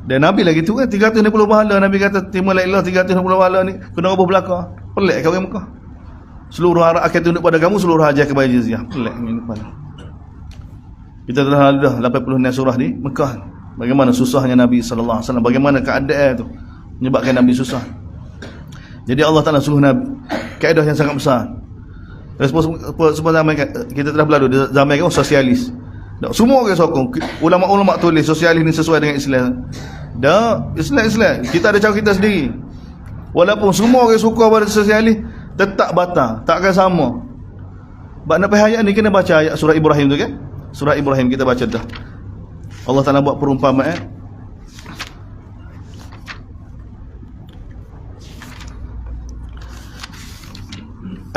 Dan Nabi lagi tu kan 360 pahala, Nabi kata terima la ilah 360 pahala ni kena ubah belakang. Pelik kau orang Mekah. Seluruh harap akan tunduk pada kamu, seluruh haji akan bayar jizyah. Pelik ni kepala. Kita telah lalu dah 86 surah di Mekah. Bagaimana susahnya Nabi sallallahu alaihi wasallam, bagaimana keadaan tu menyebabkan Nabi susah. Jadi Allah Taala suruh Nabi, kaedah yang sangat besar. Sebab zaman kita telah berlalu di zaman kan sosialis. Semua orang sokong. Ulama-ulama tulis sosialis ni sesuai dengan Islam. Dah Islam. Kita ada cara kita sendiri. Walaupun semua orang suka pada sosialis, tetap batal, tak akan sama. Sebab nak hayat ni kena baca ayat surah Ibrahim tu kan? Surah Ibrahim kita baca dah. Allah Taala buat perumpamaan.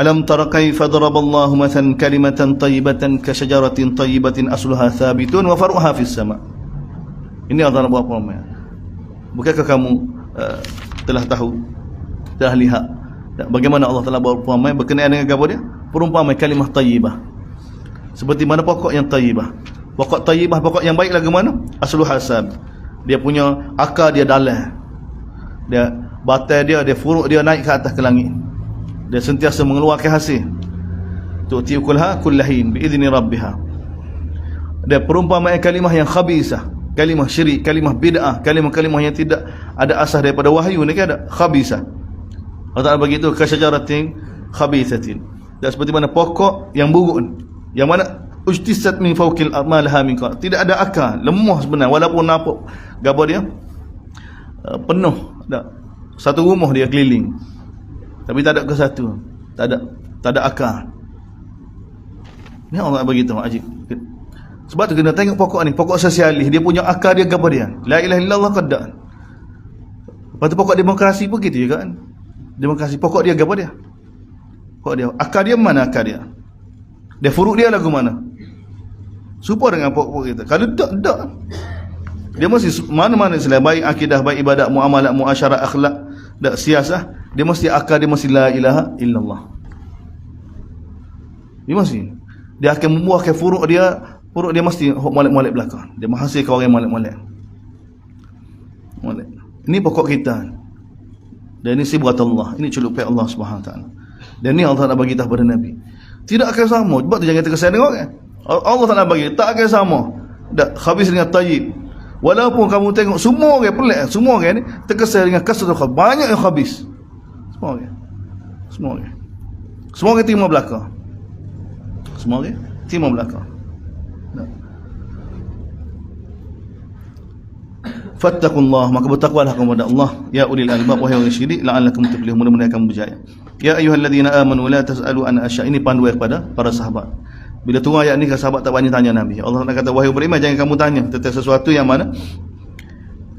Alam tara kaifa daraballahu mathalan kalimatan tayyibatan ka syajaratin tayyibatin asluha thabitun wa faruha fis sama. Ini Allah buat perumpamaan. Bukankah kamu telah tahu, telah lihat bagaimana Allah Taala buat perumpamaan berkenaan dengan apa dia? Perumpamaan kalimah tayyibah. Seperti mana pokok yang tayyibah. Pokok tayyibah, pokok yang baik lagu mana? Asluha sab. Dia punya akar dia dalam. Dia batai dia furuk dia naik ke atas ke langit. Dia sentiasa mengeluarkan hasil. Tu'ti ukulha kullahin biizni rabbiha. Dia perumpamaan kalimah yang khabisah, kalimah syirik, kalimah bid'ah, kalimah-kalimah yang tidak ada asas daripada wahyu ni kan ada khabisah. Allah Ta'ala bagi itu kasyajaratin khabisatin. Dan seperti mana pokok yang buruk, yang mana ujtisat min fawqil a'malaha min qa. Tidak ada akar, lemah sebenarnya walaupun nampak gabar dia penuh dah. Satu rumah dia keliling. Tapi tak ada ke satu. Tak ada akar. Ni Allah bagi tahu ajib. Sebab tu kena tengok pokok ni, pokok sosialis, dia punya akar dia gabar dia. La ilaha illallah qadda. Lepas tu pokok demokrasi pun gitu juga kan. Demokrasi pokok dia gabar dia. Pokok dia, akar dia mana akar dia? Dia furuk dia lagu mana? Serupa dengan pokok kita. Kalau tak, dia mesti mana-mana selain baik akidah, baik ibadat, muamalat, muasyarat, akhlak, dan siasah, dia mesti akar dia mesti la ilaha illallah. Dia mesti. Dia akan membuahkan furuk dia mesti molek-molek belakang. Dia menghasilkan orang molek-molek. Ini pokok kita. Dan ini sibrat Allah. Ini celupai Allah Subhanahu Wa Taala. Dan ini Allah nak bagi tahu pada Nabi. Tidak akan sama. Sebab tu jangan terkesan dengan orang. Allah tak nak bagi, tak akan sama. Dak khabis dengan tayyib. Walaupun kamu tengok semua orang pelik, semua orang ni terkesan dengan kasratul khabis. Banyak yang khabis. Semua orang timur belakang. Semua orang timur belakang. Fattaqullah, maka bertakwalah kepada Allah ya ulil albab wahai orang syirik la'allakum tuflihun, mudah-mudahan kamu berjaya. Ya ayyuhalladzina amanu la tas'alu an asya. Ini panduan kepada para sahabat. Bila turun ayat ni sahabat tak banyak tanya Nabi. Allah nak kata wahai beriman jangan kamu tanya tentang sesuatu yang mana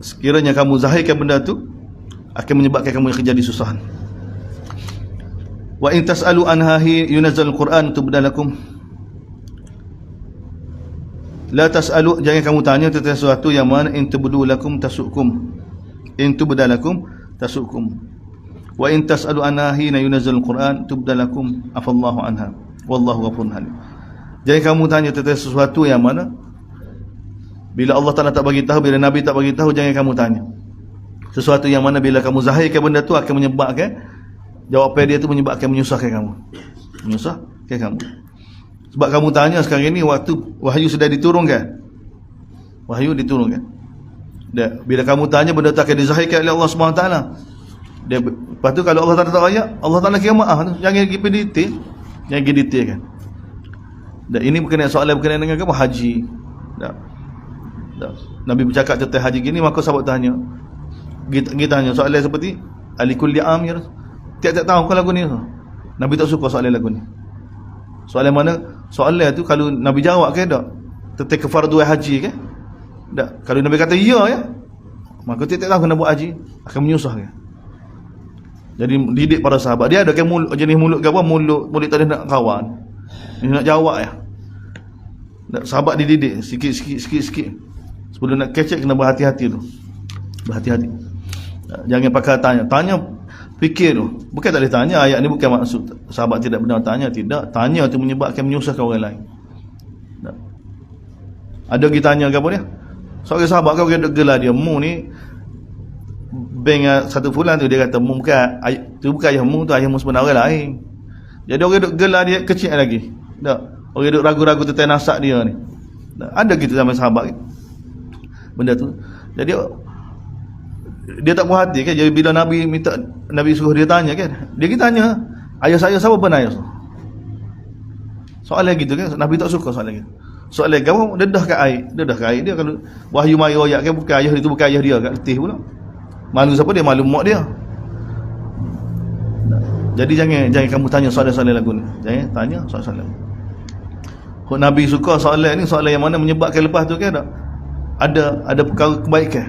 sekiranya kamu zahirkan benda tu akan menyebabkan kamu jadi susah. Wa in tas'alu anha yunazzal Quran tubdalakum. La tas'alu, jangan kamu tanya tentang sesuatu yang mana in tubdulakum tasukum. In tubdalakum tasukum. Wa in tas'alu anha hina yunazzal Quran tubdalakum afallahu anha. Wallahu ghafurun halim. Jangan kamu tanya tentang sesuatu yang mana bila Allah Ta'ala tak bagi tahu, bila Nabi tak bagi tahu, jangan kamu tanya. Sesuatu yang mana bila kamu zahirkan benda tu akan menyebabkan jawapan dia tu menyebabkan menyusahkan kamu. Menyusahkan kamu. Sebab kamu tanya sekarang ini waktu wahyu sudah diturunkan. Wahyu diturunkan. Dan bila kamu tanya benda tu akan dizahirkan oleh Allah Subhanahu Taala. Dia lepas tu kalau Allah Taala tak ayat, Allah Taala kira maaf tu. Jangan pergi detail. Jangan pergi detail kan. Dan ini berkenaan soalan berkenaan dengan apa? Haji. Dah. Nabi bercakap tentang haji gini, maka sahabat tanya, kita tanya soalan seperti ali kulli amir, tiap-tiap tahun kau lagu ni. Nabi tak suka soalan lagu ni. Soalan mana? Soalan tu kalau Nabi jawab ke tak tentang kefarduan haji ke? Tak. Kalau Nabi kata ya, maka tiap-tiap tahun kena buat haji, akan menyusah ke? Jadi didik para sahabat. Dia ada ke mulut, jenis mulut ke apa? Mulut tak ada nak kawan. Dia nak jawab ya. Sahabat dididik sikit. Sebelum nak kecek kena berhati-hati tu. Berhati-hati. Jangan pakai tanya fikir tu. Bukan tak boleh tanya, ayat ni bukan maksud sahabat tidak benar tanya, tidak. Tanya tu menyebabkan menyusahkan orang lain. Tak. Ada kita tanya ke apa dia? Seorang sahabat kau kena gelar dia, mu ni bank satu fulan tu, dia kata mu bukan ayahmu, tu ayahmu sebenar orang lain. Jadi orang duk gelar dia kecil lagi. Tak. Orang duk ragu-ragu tentang nasab dia ni. Tak. Ada gitu sama sahabat benda tu. Jadi dia tak puas hati kan. Jadi bila Nabi suruh dia tanya kan, dia tanya, ayah saya siapa pun ayah? Soalan gitu kan. Nabi tak suka soalan gitu. Soalan gapo dedah kat air dia. Kalau wahyu mai royak kan, bukan ayah dia tu, bukan ayah dia kat letih pula. Malu siapa dia? Malu mak dia. Jadi jangan kamu tanya soalan-soalan lagu ni. Jangan tanya soalan-soalan. Kalau Nabi suka soalan ni, soalan yang mana menyebabkan lepas tu kan tak? Ada perkara kebaikan.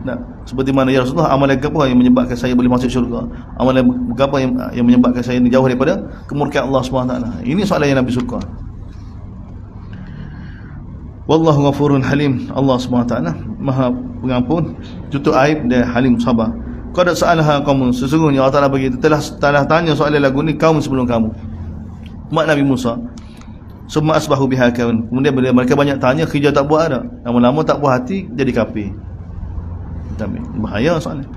Tak? Seperti mana ya Rasulullah, amalan apa yang menyebabkan saya boleh masuk syurga? Amalan apa yang menyebabkan saya ni jauh daripada kemurkaan Allah SWT? Ini soalan yang Nabi suka. Wallahu ghafurun halim. Allah SWT Maha pengampun, tutup aib dan halim sabar. Qad sa'alaha qaum, sesungguhnya Allah Taala begitu telah tanya soalan lagu ni kaum sebelum kamu. Umat Nabi Musa. Summa asbahu biha kaun. Kemudian bila mereka banyak tanya, kerja tak buat ada. Lama-lama tak puas hati, jadi kafir. Tapi bahaya soalnya.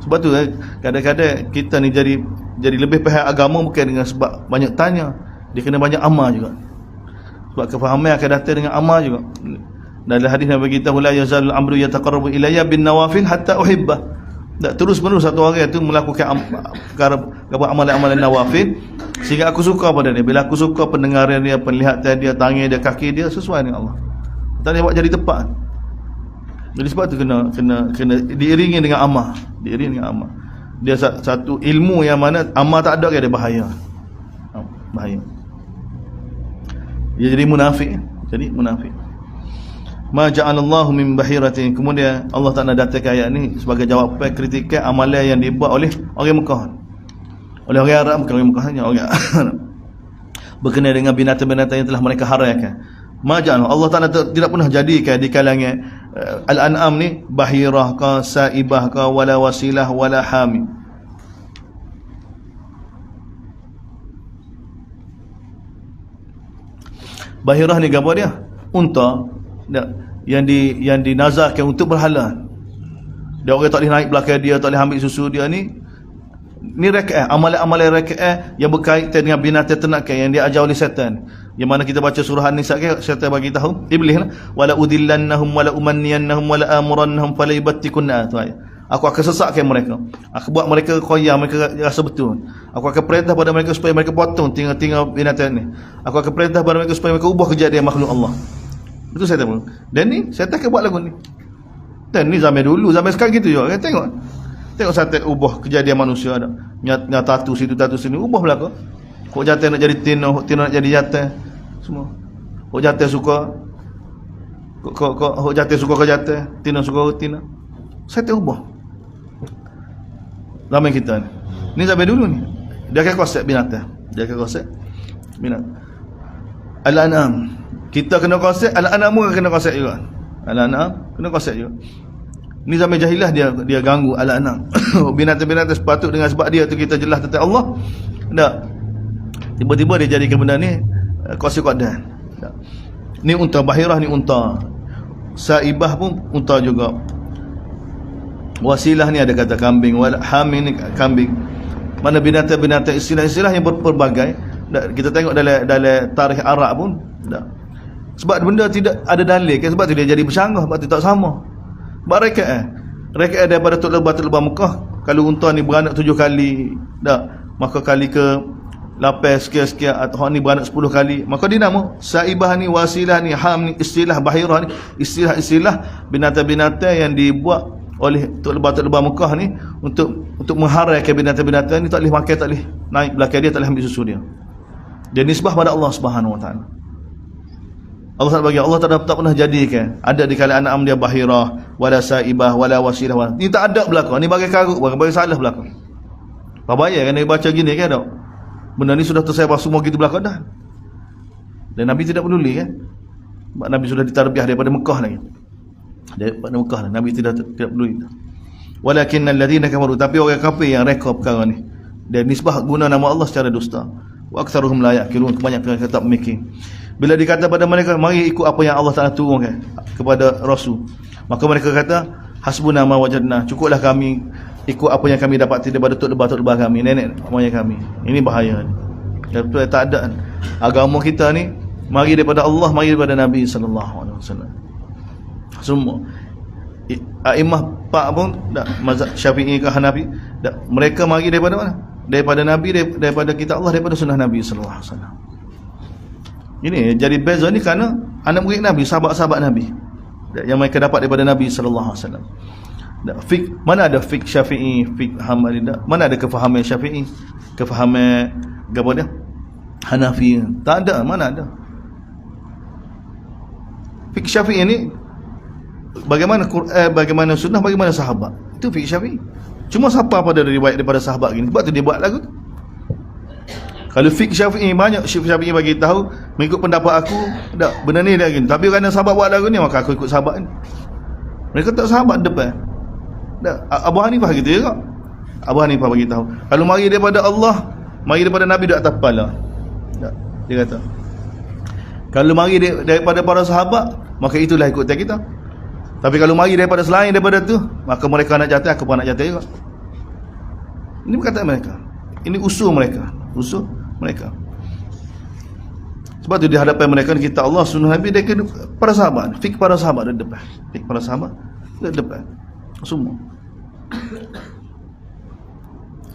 Sebab tu kadang-kadang kita ni jadi lebih pihak agama bukan dengan sebab banyak tanya, dia kena banyak amal juga. Sebab kefahaman akan datang dengan amal juga. Dalam hadis Nabi kita, la yazalul amru yataqarrabu ilayya bin nawafil hatta uhibbah. Tak, terus-menerus satu orang itu melakukan amalan-amalan nawafil sehingga aku suka pada dia. Bila aku suka pendengaran dia, penglihatan dia, tangan dia, kaki dia sesuai dengan Allah. Tak boleh buat jadi tepat. Jadi sebab tu kena diiringi dengan amal, Dia satu ilmu yang mana amal tak ada ke, dia bahaya. Bahaya. Dia jadi munafik. Ma ja'alallahu min bahiratin. Kemudian Allah Taala datangkan ayat ni sebagai jawapan kritikan amalan yang dibuat oleh orang Mekah. Oleh orang Arab, bukan orang Mekah hanya orang Arab. Berkenaan dengan binatang-binatang yang telah mereka haramkan. Ma ja'al, Allah Taala tidak pernah jadikan di kalangan al-an'am ni bahirah ka, saibah ka, wala wasilah wala hamim. Bahirah ni apa dia? Unta yang dinazarkan untuk berhala. Dia orang tak boleh naik belakang dia, tak boleh ambil susu dia ni rakaat, amalan-amalan rakaat yang berkaitan dengan binatang ternakan yang diajar oleh syaitan. Yang mana kita baca surah An-Nisa ke, syaitan bagi tahu iblis lah, wala udillannahum wala umanniyannahum wala amurannahum falaybattikunna. Tu ayat. Aku akan sesatkan mereka. Aku buat mereka koyah, mereka rasa betul. Aku akan perintah pada mereka supaya mereka potong tinggal binatang ni. Aku akan perintah pada mereka supaya mereka ubah kejadian makhluk Allah. Itu saya tahu. Dan ni saya tak buat lagu ni. Dan ni zaman dulu, zaman sekarang gitu juga. Tengok saya ubah kejadian manusia ada. Nyat tatu sini ubah belaka. Kok jantan nak jadi tina, tina nak jadi jantan. Semua. Kok jantan suka kok jantan suka ke jantan, tina suka ke tina. Saya ubah. Zaman kita ni. Ni zaman dulu ni. Dia akan konsep binatang. Al-an'am. Kita kena konsep, al-an'am pun kena konsep juga. Al-an'am kena konsep juga. Ni zaman jahiliah dia ganggu al-an'am. Binatang-binatang sepatut dengan sebab dia tu kita jelas tentang Allah. Tak. Tiba-tiba dia jadikan benda ni konsep qadan. Tak. Ni unta bahirah, ni unta. Saibah pun unta juga. Wasilah ni ada kata kambing, hamil ni kambing. Mana binatang-binatang istilah-istilah yang berbagai. Kita tengok dalam tarikh Arab pun. Tak. Sebab benda tidak ada dalil kan, sebab tu dia jadi bercanggah, sebab tu tak sama. Rakaat daripada Tok Lebah Mekah, kalau unta ni beranak 7 kali, tak, maka kali ke lapis sekian-sekian, atau ni beranak 10 kali, maka dia nama saibah ni, wasilah ni, ham ni, istilah bahirah ni, istilah binatang-binatang yang dibuat oleh tok lebah Mekah ni untuk mengharaikan binatang-binatang ni, tak boleh makan, tak boleh naik belakang dia, tak boleh ambil susu dia. Dia nisbah pada Allah Subhanahu Wa Taala. Allah tak bagi, Allah tak pernah jadikan ada di kalangan anak dia bahirah, wala saibah, wala wasilah, wala. Ni tak ada belaka, ni bagi karut, bagi salah belaka. Apa bayar kan dia baca gini kan tak? Benda ni sudah tersebar semua gitu belaka dah. Dan Nabi tidak peduli kan? Sebab Nabi sudah ditarbiah daripada Mekah lagi. Daripada Mekah lah. Nabi tidak peduli. Walakinnal ladzina kafaru, tapi orang kafir yang reka perkara ni, dia nisbah guna nama Allah secara dusta. Wa aktsaruhum la yaqilun, kebanyakan mereka tak memikir. Bila dikata pada mereka, mari ikut apa yang Allah Taala turunkan kepada Rasul, maka mereka kata, hasbuna ma wajadna, cukuplah kami ikut apa yang kami dapati daripada tok lebah kami, nenek moyang kami. Ini bahaya ni. Tak ada agama kita ni mari daripada Allah, mari daripada Nabi sallallahu alaihi wasallam. Semua aimah pak pun tak, mazhab Syafi'i ke Hanafi tak, mereka mari daripada mana? Daripada Nabi, daripada kitab Allah, daripada sunnah Nabi sallallahu alaihi wasallam. Ini jadi beza ni kerana anak murid Nabi, sahabat-sahabat Nabi yang mereka dapat daripada Nabi sallallahu alaihi wasallam. Fik, mana ada fik Syafi'i, fik Hambali, mana ada kefahaman Syafi'i, kefahaman apa dia? Hanafi, tak ada, mana ada. Fik Syafi'i ni bagaimana Quran, bagaimana sunnah, bagaimana sahabat. Itu fik Syafi'i. Cuma siapa pada riwayat daripada sahabat gini, sebab tu dia buat lagu tu. Kalau fik Syafi'i, banyak Syafi'i bagi tahu mengikut pendapat aku, tak, benda ni dia gini. Tapi kerana sahabat buat lagu ni, maka aku ikut sahabat ni. Mereka tak sahabat depan. Tak, Abu Hanifah gitu juga. Abu Hanifah bagi tahu, kalau mari daripada Allah, mari daripada Nabi, dak atas kepala. Tak, dia kata, kalau mari daripada para sahabat, maka itulah ikutan kita. Tapi kalau mari daripada selain daripada tu, maka mereka nak jatuh, aku pun nak jatuh juga. Ini perkataan mereka. Ini usul mereka. Usul mereka. Sebab tu di hadapan mereka kita Allah sunnah Nabi, dia kena para sahabat, fik para sahabat di depan, fik para sahabat di depan semua.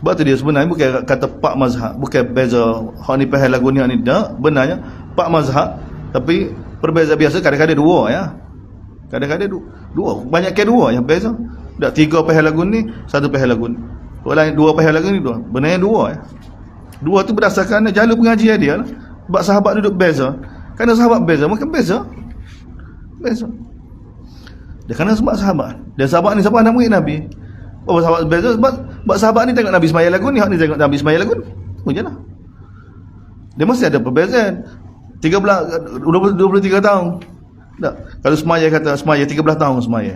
Sebab tu dia sebenarnya bukan kata pak mazhab, bukan beza hak ni pahal lagu ni tak, benarnya pak mazhab, tapi perbezaan biasa kadang-kadang dua ya. Kadang-kadang dua, banyak ke dua yang beza. Tak, tiga pahal lagu ni, satu pahal lagu ni. Orang dua pahal lagu ni dua. Benarnya dua ya. Dua tu berdasarkan jalur pengajian dia lah. Sebab sahabat duduk beza. Kerana sahabat beza, mungkin beza. Beza. Dia kerana sebab sahabat. Dan sahabat ni siapa? Anak murid Nabi. Oh, sahabat beza sebab sahabat ni tengok Nabi semaya lagu ni, hak ni tengok Nabi semaya lagu ni. Oh jelah. Dia mesti ada perbezaan. 23 tahun. Tak. Kalau semaya kata semaya 13 tahun semaya.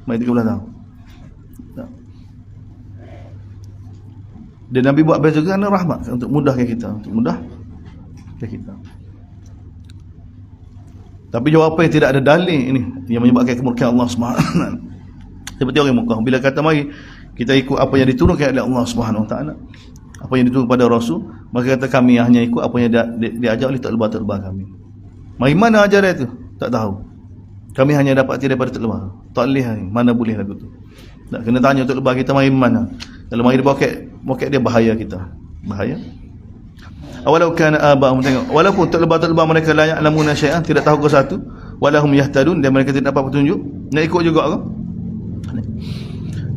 Semaya 13 tahun. Tak. Dan Nabi buat beza kerana rahmat, untuk mudahkan kita, untuk mudahkan kita. Tapi jawapan yang tidak ada dalil ini yang menyebabkan kemurkaan Allah Subhanahu wa taala. Seperti orang Mekah bila kata mari kita ikut apa yang diturunkan oleh Allah Subhanahu wa taala, apa yang diturunkan pada Rasul, maka kata kami hanya ikut apa yang diajar oleh tok lebah kami. Mari mana ajaran itu? Tak tahu. Kami hanya dapat daripada tok lebah. Tak boleh mana boleh lagu tu. Tak kena tanya tok lebah kita mari mana. Kalau mari dia bokek dia bahaya kita. Bahaya. Awalau kana aba'hum, tengok, walaupun tok lebah mereka la ya'lamuna syai'an, tidak tahu ke satu, walahum yahtadun, dan mereka tidak dapat petunjuk, nak ikut juga ke?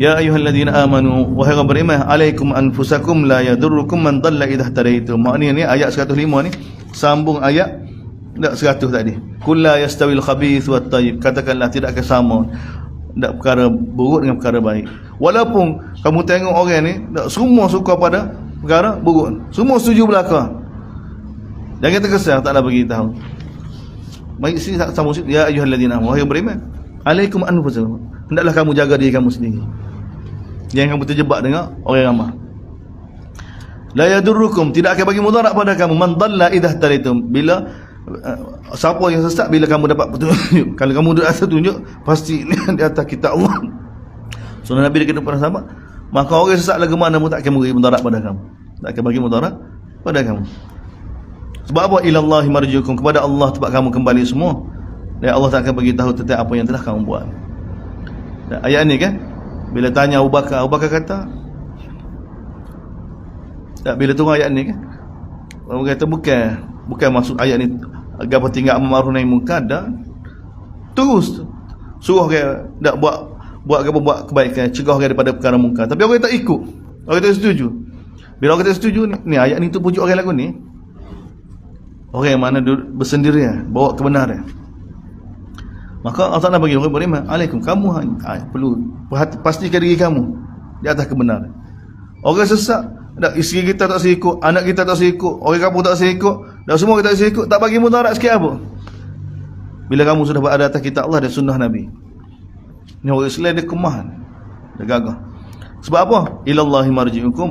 Ya ayyuhalladzina amanu, wahai orang beriman, alaikum anfusakum la yadurrukum man dhalla idza hadaitum. Maknanya ni ayat 105 ni sambung ayat 100 tadi. Qul la yastawil khabith wat tayyib, katakanlah tidak akan sama tak perkara buruk dengan perkara baik. Walaupun kamu tengok orang ni tak semua suka pada perkara buruk, semua setuju belaka, jangan terkesan taklah bagi tahu. Baik sini sama ya ayyuhalladzina amanu, wahai beriman, alaikum anfusakum, hendaklah kamu jaga diri kamu sendiri, jangan kamu terjebak dengan orang ramai. La yadurrukum, tidak akan bagi mudarat pada kamu, man dhalla idza hadaitum, bila siapa yang sesat bila kamu dapat petunjuk. Kalau kamu duduk atas petunjuk, pasti di atas kitab Allah, sunnah Nabi dia kena para sahabat, maka orang sesat lagi mana pun tak akan bagi mudarat pada kamu, tak akan bagi mudarat pada kamu. Sebab apa? Ilallahi marjiukum, kepada Allah tempat kamu kembali semua, dan Allah tak akan bagi tahu tentang apa yang telah kamu buat. Dan ayat ni kan, bila tanya Abu Bakar kata, tak, bila tunggu ayat ni kan, orang kata bukan maksud ayat ni agar tinggal amar ma'ruf nahi munkar, dah terus suruh dia dak buat kebaikan, cegah dia daripada perkara munkar. Tapi orang tak ikut, orang tak setuju. Bila orang tak setuju ni ayat ni tu pujuk orang lagu ni, orang yang mana bersendirian bawa kebenaran, maka Allah Ta'ala bagi orang beriman, alaikum, kamu perlu pastikan diri kamu di atas kebenaran. Orang sesat, isteri kita tak ikut, anak kita tak ikut, orang kampung tak ikut, dan semua kita tak ikut, tak bagi mudarat sikit apa. Bila kamu sudah berada atas kitab Allah dan sunnah Nabi, ni orang Islam dia kemah, dia gagah. Sebab apa? Ilallahi marji'ukum,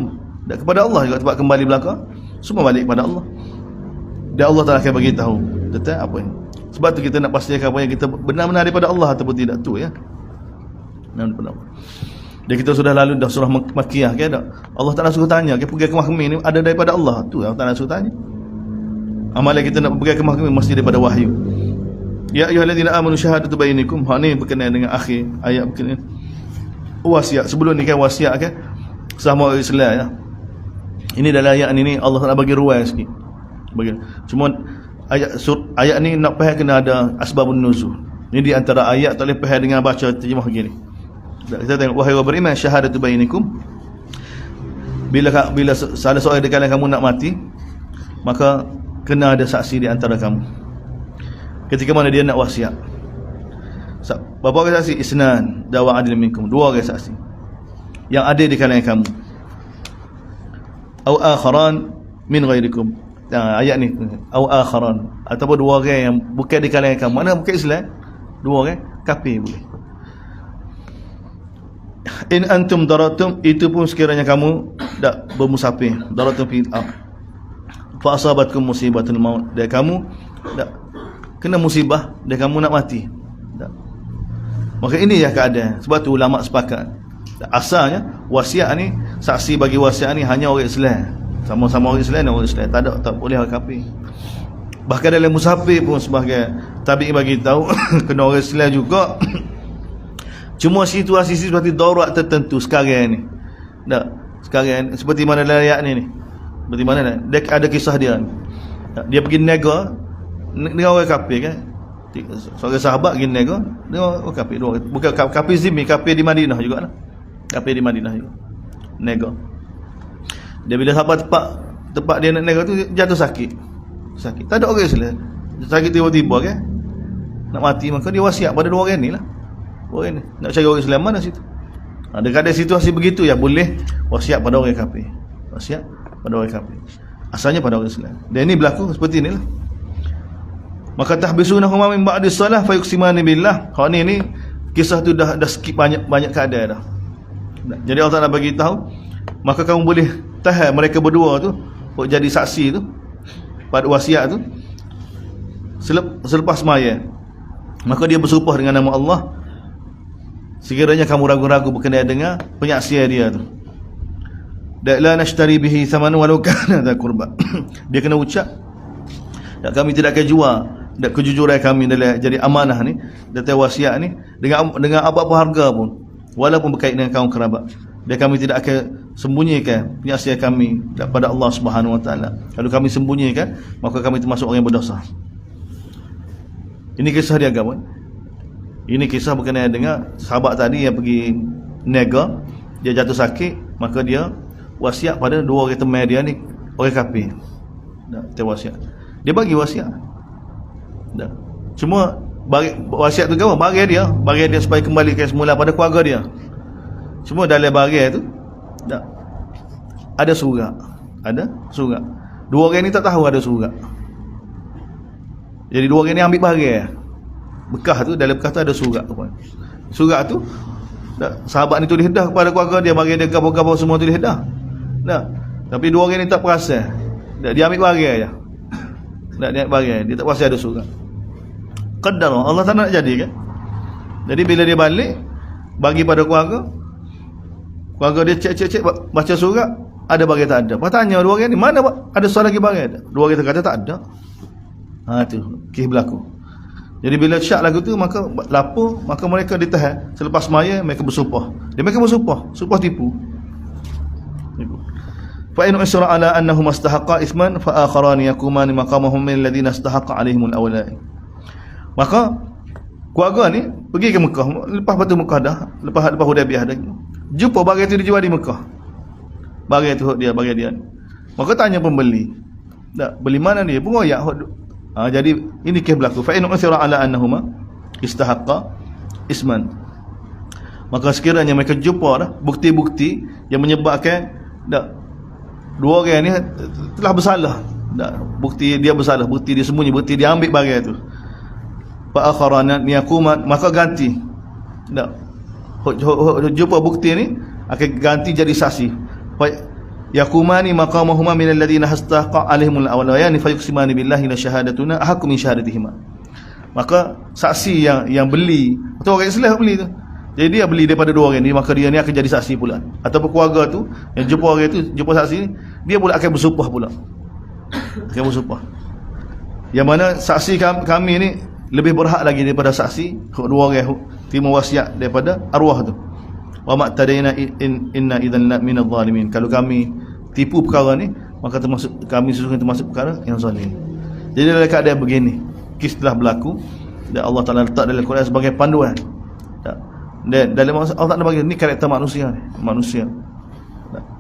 dan kepada Allah juga tempat kembali belaka, semua balik kepada Allah. Dan Allah Ta'ala akan bagi tahu tentang apa ini. Sebab tu kita nak pastikan apa yang kita benar-benar daripada Allah ataupun tidak tu, ya. Dan kita sudah lalu dah surah Makkiyah, kan tak? Allah Ta'ala suruh tanya, ke pergi kemah kami ni ada daripada Allah tu, Allah Ta'ala suruh tanya. Amalan kita nak pergi kemah kami mesti daripada wahyu. Ya ayyuhallazina amanu syahadatu bainakum. Ha ni berkenaan dengan akhir ayat berkenaan wasiat. Sebelum ni kan wasiat kan sama Islam, ya. Ini dalam ayat ni Allah Ta'ala bagi ruang sikit. Cuma ayat ni nak faham kena ada asbabun nuzul. Ini di antara ayat tak boleh faham dengan baca terjemah begini. Kita tengok, wahai orang beriman, syahadatu bainakum, bila salah seorang di kalangan kamu nak mati, maka kena ada saksi di antara kamu. Ketika mana dia nak wasiat, berapa orang saksi? Isnan dawa adil minkum, 2 orang saksi yang ada di kalangan kamu. Au akharan min ghairikum. Ayat ni, au akharan, ataupun 2 orang yang bukan di kalangan kamu. Mana bukan Islam? 2 orang kafir boleh. In antum daratum, itu pun sekiranya kamu tak bermusafir, daratum fil ard, fa asabatkum musibatul maut, dan kamu tak kena musibah dan kamu nak mati. Tak. Maka ini ya keadaan. Sebab tu ulama sepakat, asalnya wasiat ni, saksi bagi wasiat ni hanya orang Islam, sama-sama orang Islam dan orang Islam, tak boleh orang kafir. Bahkan dalam musafir pun sebagai tabi'i bagi tahu kena orang Islam juga. Cuma situasi seperti darurat tertentu sekarang ni. Tak, sekarang seperti mana dalam ayat ni. Seperti mana dia ada kisah dia. Dia pergi niaga dengan orang kafir, kan. Seorang sahabat pergi niaga dengan orang kafir, bukan kafir zimmi, kafir di Madinah jugalah. Kafir di Madinah juga. Niaga. Dia bila sampai tempat dia nak niaga tu jatuh sakit. Tak ada orang Islam. Sakit tiba-tiba, kan. Nak mati, maka dia wasiat pada 2 orang ni lah. Orang ni nak cari orang Islam mana situ. Ada situasi begitu yang boleh wasiat pada orang kafir. Wasiat pada orang kafir. Asalnya pada orang Islam. Dan ini berlaku seperti inilah. Maka tahbisunahum min ba'di salah fayuqsimani billah. Kalau ni kisah tu dah skip banyak keadaan dah. Jadi Allah Ta'ala bagi tahu, maka kamu boleh tahan mereka berdua tu untuk jadi saksi tu pada wasiat tu selepas semaya. Maka dia bersumpah dengan nama Allah, sekiranya kamu ragu-ragu berkenaan dengan penyaksian dia tu, la nashtari bihi thaman walau kana dha qurba. Dia kena ucap, dan kami tidak akan jual dan kejujuran kami dalam jadi amanah ni, data wasiat ni dengan apa-apa harga pun, walaupun berkait dengan kaum kerabat. Dan kami tidak akan sembunyikan penyaksian kami daripada Allah Subhanahu Wa Taala. Kalau kami sembunyikan, maka kami termasuk orang yang berdosa. Ini kisah dia, kawan. Ini kisah berkenaan dengan sahabat tadi yang pergi niaga, dia jatuh sakit, maka dia wasiat pada 2 orang teman dia ni, orang kafir. Dia wasiat. Dia bagi wasiat. Cuma bagi wasiat tu kawan, bagi dia supaya kembali ke semula pada keluarga dia. Cuma dalam bagi tu ada surat. 2 orang ni tak tahu ada surat. Jadi 2 orang ni ambil bagi. Bekas tu, dalam bekas tu ada surat. Surat tu sahabat ni tulis dah kepada keluarga dia, bagi dia gapo-gapo semua tulis dah. Tapi 2 orang ni tak perasan. Dia ambil bagi aja. Dia ambil bagi, dia tak perasan ada surat. Qadar Allah tak nak jadi, kan. Jadi bila dia balik bagi pada keluarga dia cek baca surat, ada bagi tak ada. Tanya 2 orang ni, mana ada soal lagi bagi ada? 2 orang kata tak ada. Tu kisah berlaku. Jadi bila syak lagu tu, maka lapor, maka mereka ditahan. Selepas semaya mereka bersumpah. Mereka bersumpah tipu. fa in usira ala annahum istahaqqa ithman fa akharani yakumani maqamahum min alladhina istahaqqa alaihim al-awla'i. Maka keluarga ni pergi ke Mekah, lepas batu Mekah dah, lepas Hudaybiyah dah, jumpa barang tu dijual di Mekah, barang tu dia bagi dia. Maka tanya pembeli, tak beli mana dia pun royak. Jadi ini kes berlaku. Fa in usira ala annahuma istahaqqa isman, maka sekiranya mereka jumpa dah bukti-bukti yang menyebabkan dua orang ni telah bersalah, bukti dia bersalah, bukti dia sembunyi, bukti dia ambil barang tu, fa akharana yakuman, maka ganti. Jumpa bukti ni akan ganti jadi saksi. Fa yakumani maqamahuma min alladhina hastaqa alaihimul awlayani fa yuqsimani billahi la syahadatuna ahqqu min syahadatihima. Maka saksi yang beli atau orang Islam beli tu, jadi dia beli daripada dua orang ni, maka dia ni akan jadi saksi pula. Ataupun keluarga tu yang jumpa orang tu, jumpa saksi ni, dia pula akan bersumpah pula. Akan bersumpah. Yang mana saksi kami ni lebih berhak lagi daripada saksi dua orang terima wasiat daripada arwah tu. Wa ma'tadaina inna idzan la minadh zalimin. Kalau kami tipu perkara ni, maka termasuk kami sesungguhnya termasuk perkara yang zalim. Jadi dalam keadaan begini, kisah telah berlaku dan Allah Taala letak dalam Quran sebagai panduan. Dan dalam Allah Taala bagi ni karakter manusia ni, manusia.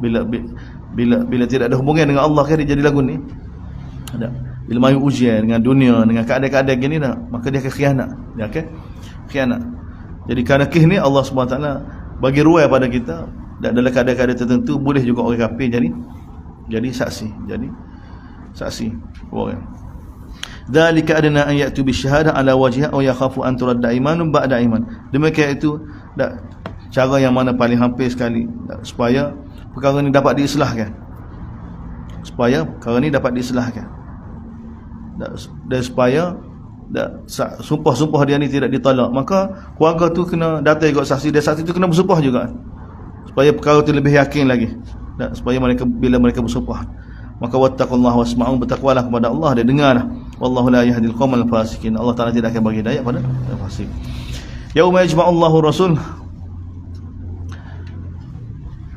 Bila tidak ada hubungan dengan Allah kan dia jadi lagu ni. Bila mahu ujian dengan dunia, dengan keadaan-keadaan gini dah, maka dia akan khianat. Dia akan khianat. Jadi kerana kes ni Allah Subhanahu Wa Taala bagi ruang pada kita, dan dalam keadaan-keadaan tertentu boleh juga orang kafir jadi saksi, jadi saksi orang. Dzalika adna an ya'tu bisyahada ala wajhiha aw yakhafu an turadda imanun ba'da iman. Demikian itu cara yang mana paling hampir sekali supaya perkara ni dapat diislahkan. Supaya perkara ni dapat diislahkan. Dan supaya sumpah-sumpah dia ni tidak ditolak, maka keluarga tu kena datang ikut saksi, dan saksi tu kena bersumpah juga supaya perkara tu lebih yakin lagi, supaya mereka bila mereka bersumpah, maka wattaqullaha wasma'u, bertakwalah kepada Allah dan dengarlah. Wallahu la yahdil qaumal fasikin. Allah Taala tidak akan bagi hidayah pada fasik. Yauma yajma'ullahu rasul,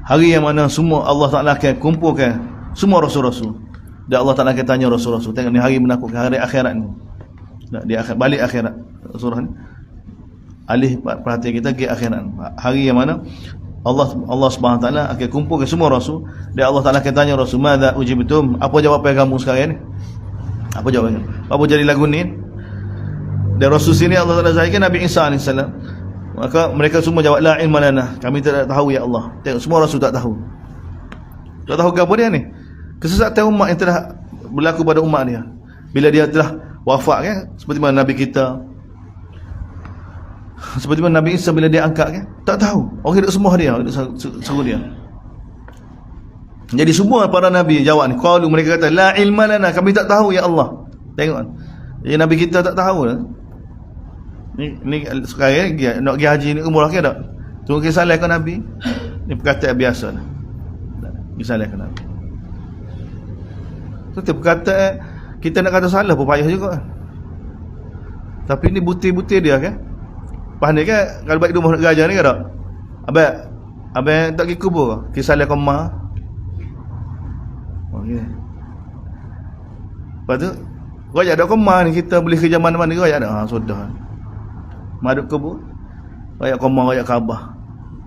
hari yang mana semua Allah Taala akan kumpulkan semua rasul-rasul, dan Allah Taala akan tanya rasul-rasul. Tengok ni hari menakutkan, hari akhirat ni. Di akhir, balik akhirat surah ni, alih perhatian kita ke akhirat, hari yang mana Allah Subhanahu Taala akan kumpulkan semua rasul, dan Allah Taala akan tanya rasul, madza ujibtum, apa jawapan kamu sekarang ni, apa jawapannya, apa jadi lagu ni. Dan rasul sini Allah Taala zahirkan Nabi Isa AS, maka mereka semua jawab la ilma lana, kami tidak tahu ya Allah. Tengok semua rasul tak tahu apa dia ni, kesesatan umat yang telah berlaku pada umat dia bila dia telah wafat kan, seperti mana Nabi kita, seperti mana Nabi Isa bila dia angkat kan, tak tahu. Orang hidup semua dia, suruh dia. Jadi semua para Nabi jawab ni, qalu, mereka kata la ilma lana, kami tak tahu ya Allah. Tengok kan, jadi Nabi kita tak tahu lah. Ni sekarang nak pergi haji ni umrah ke tak, tunggu kisah salahkan Nabi. Ni perkataan biasa lah, kisah salahkan Nabi. Itu perkataan kita nak kata salah pun payah juga. Tapi ni butir-butir dia kan. Lepas ni kan, kalau baik rumah gajah ni kan tak, abang tak pergi kubur, kisah salah koma. Okay. Lepas tu royak ada koma ni, kita boleh kerja mana-mana royak ada. Sudah maduk kubur, royak koma, royak Kaabah,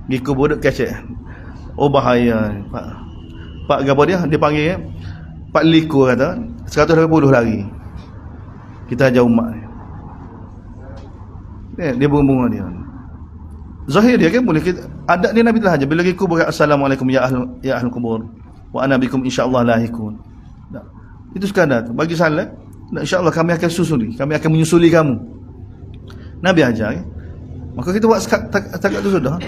pergi kubur duk kecek. Oh bahaya. Pak gapo dia panggil Pak Liko kata 180 lari kita ajar umat ni. Dia bunga-bunga dia. Zahir dia kan boleh kita, adat dia Nabi telah ajar bila kubur, assalamualaikum ya ahlul kubur wa ana bikum insyaallah lahikun. Itu sekadar bagi salat, insyaallah kami akan susuli, kami akan menyusuli kamu. Nabi ajar kan? Maka kita buat setakat tu sudah.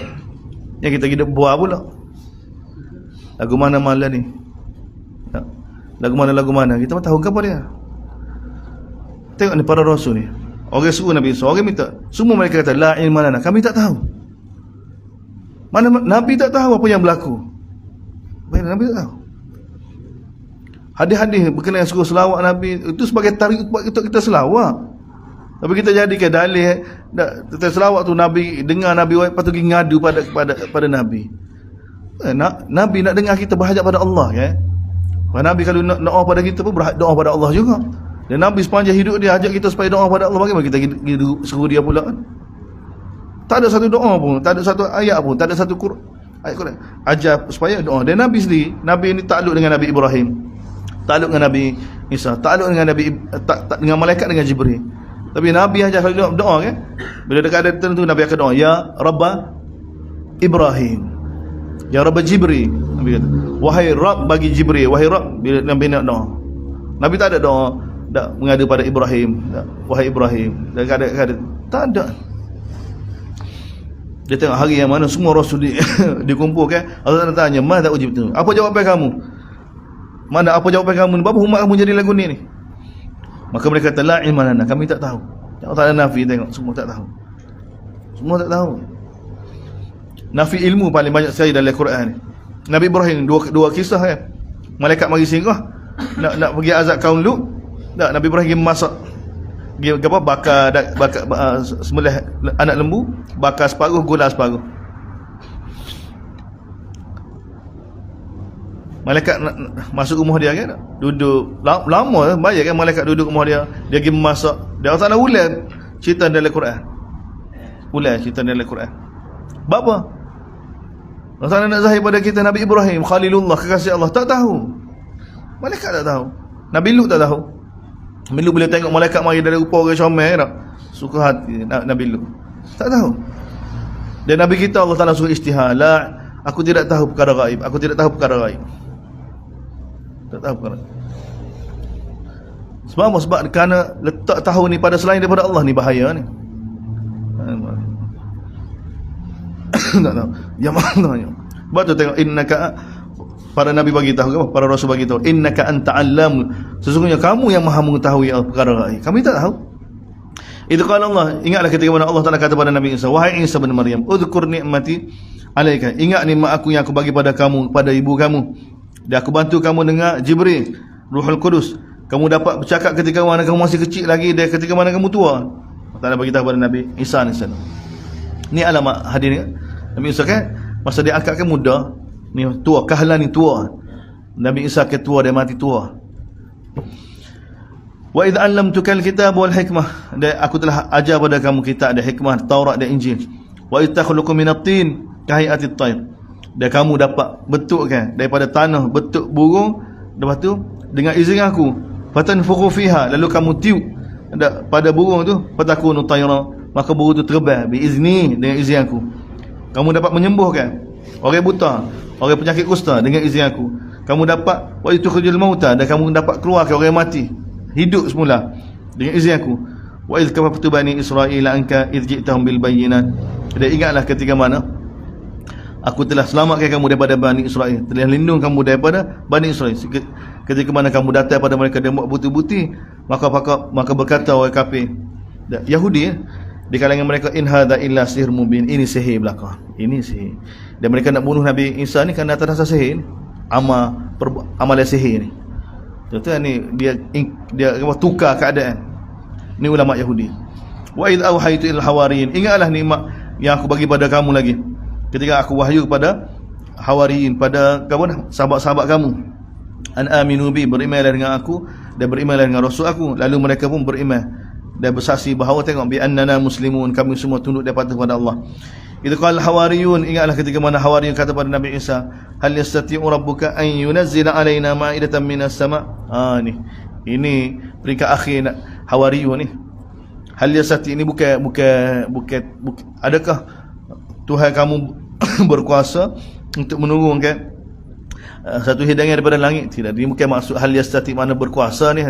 Yang kita hidup buat pula lagu mana malam ni, lagu mana kita tahu ke apa dia. Tengok ni para rasul ni, orang suruh Nabi SAW, orang minta, semua mereka kata la ilma lana, kami tak tahu. Mana Nabi tak tahu apa yang berlaku, Nabi tak tahu. Hadis-hadis berkenaan suruh selawat Nabi itu sebagai tarik untuk kita selawat, tapi kita jadikan dalih kita selawat tu Nabi dengar Nabi lepas tu pergi ngadu pada Nabi. Nabi nak dengar kita berhajat pada Allah kan. Nabi kalau nak doa pada kita pun doa pada Allah juga. Dan Nabi sepanjang hidup dia ajak kita supaya doa pada Allah. Bagaimana kita suruh dia pula kan? Tak ada satu doa pun, tak ada satu ayat pun, tak ada satu ayat Quran ajar supaya doa. Dan Nabi sendiri, Nabi ini takluk dengan Nabi Ibrahim, takluk dengan Nabi Isa, takluk dengan dengan malaikat, dengan Jibril. Tapi Nabi ajar kalau doa kan, bila dekat ada tertentu Nabi akan doa, ya Rabba Ibrahim, ya Rabba Jibril. Nabi kata, wahai Rabb bagi Jibril, wahai Rabb. Bila Nabi nak doa, Nabi tak ada doa tak mengada pada Ibrahim, tak, wahai Ibrahim. Dan kadang-kadang tak ada. Dia tengok hari yang mana semua Rasul dikumpulkan, Allah tanya, "Madza ujibtum?" Apa jawapan kamu? Mana apa jawapan kamu? Berapa umat kamu jadi lagu ni? Maka mereka kata, "La ilma lana." Kami tak tahu. Allah Taala nafi, tengok semua tak tahu. Semua tak tahu. Nafi ilmu paling banyak sekali dalam Al-Quran ni. Nabi Ibrahim dua kisah kan. Malaikat mari singgah nak pergi azab kaum Lut. Tak, Nabi Ibrahim masak. Dia bakar sembelih anak lembu, bakar separuh, gula separuh. Malaikat masuk rumah dia kan, duduk lama bayar kan malaikat duduk rumah dia, dia pergi memasak. Dia tak nak ulang cerita dalam Al-Quran. Ulang cerita dalam Al-Quran. Bapa? Allah nak zahir pada kita Nabi Ibrahim, Khalilullah, kekasih Allah, tak tahu. Malaikat tak tahu. Nabi Lut tak tahu. Nabi Lut bila tengok malaikat mari dari rupa orang comel tak? Suka hati Nabi Lut. Tak tahu. Dan Nabi kita Allah Taala suruh istihar, la, aku tidak tahu perkara gaib, aku tidak tahu perkara gaib. Tak tahu perkara. Sebab apa? Sebab kerana letak tahu ni pada selain daripada Allah ni bahaya ni. Tak tahu. Yang mana? Sebab tu tengok, innaka, para nabi bagi tahu apa? Para rasul bagi tahu, innaka anta allam, sesungguhnya kamu yang maha mengetahui perkara gaib. Kami tak tahu. Itu kalau Allah, ingatlah ketika mana Allah Taala kata pada Nabi Isa, wahai Isa bin Maryam, udhkur ni'mati alaika, ingat nikmat aku yang aku bagi pada kamu, pada ibu kamu. Dan aku bantu kamu dengan Jibril, Ruhul Qudus. Kamu dapat bercakap ketika mana kamu masih kecil lagi, dan ketika mana kamu tua. Allah Taala bagi tahu pada Nabi Isa AS. Ni alamat hadirin. Nabi Isa kan masa dia angkat kan muda, ni tua, kahlan ni tua. Nabi Isa ke tua, dia mati tua. Wa idh 'allamtukal kitab wal hikmah, dan aku telah ajar pada kamu kitab dan hikmah, Taurat dan Injil. Wa idh takhluqu minat tin kahai'atit tayr, dan kamu dapat bentukkan daripada tanah bentuk burung, lepas tu dengan izin aku, fatanfukhu fiha, lalu kamu tiup pada burung tu, fatakunu tayra, maka burung tu terbang biizni, dengan izin aku. Kamu dapat menyembuhkan orang buta, orang penyakit kusta dengan izin aku. Kamu dapat wa tukhrijul mauta, dan kamu dapat keluarkan orang mati hidup semula dengan izin aku. Wa idh kafaftu bani Israila anka idh ji'tahum bil bayyinat, dan ingatlah ketika mana aku telah selamatkan kamu daripada Bani Israel, telah lindung kamu daripada Bani Israel. Ketika mana kamu datang pada mereka dan buat bukti-bukti, maka berkata orang kafir Yahudi di kalangan mereka, in hadza illa sihr mubin, ini sihir belaka, ini sihir. Dan mereka nak bunuh Nabi Isa ni kerana atas dasar sihir, amalan sihir ni. Betul ni, dia tukar keadaan. Ni ulama Yahudi. Wa idh awhaytu ilal hawariyin, ingatlah nikmat yang aku bagi pada kamu lagi, ketika aku wahyu kepada hawariyin, pada kamu, sahabat-sahabat kamu, an aminu bi, berimanlah dengan aku dan berimanlah dengan rasul aku. Lalu mereka pun beriman dan bersaksi bahawa, tengok, bi annana muslimun, kami semua tunduk dan patuh kepada Allah. Itu qala hawariyun, ingatlah ketika mana hawariyun kata pada Nabi Isa, hal yastati'u rabbuka an yunazzila alaina ma'idatan minas sama'. Ini peringkat akhir nak hawariyun ni. Hal yastati' ini bukan adakah Tuhan kamu berkuasa untuk menurunkan satu hidangan daripada langit? Tidak, ini bukan maksud hal yastati mana berkuasa ni.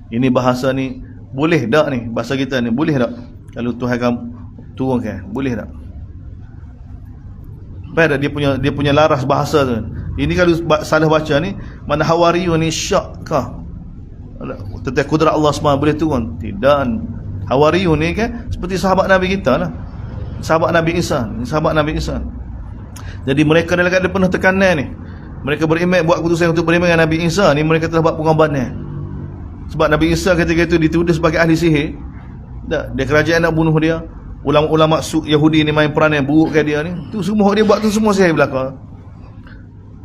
Ini bahasa ni boleh tak ni, bahasa kita ni boleh tak kalau Tuhan kamu turunkan, boleh tak? Pada dia punya laras bahasa tu. Ini kalau salah baca ni, mana hawariyun ni syak kah tentang kudrat Allah SWT boleh turun? Tidak. Hawariyun ni kan seperti sahabat Nabi kita lah, sahabat Nabi Isa, sahabat Nabi Isa. Jadi mereka dalam keadaan penuh tekanan ni, mereka beriman, buat keputusan untuk beriman dengan Nabi Isa ni, mereka telah buat pengorbanan. Sebab Nabi Isa ketika itu dituduh sebagai ahli sihir, dia kerajaan nak bunuh dia, ulama-ulama Yahudi ni main peranan buruk ke dia ni, tu semua dia buat tu semua sihir belaka.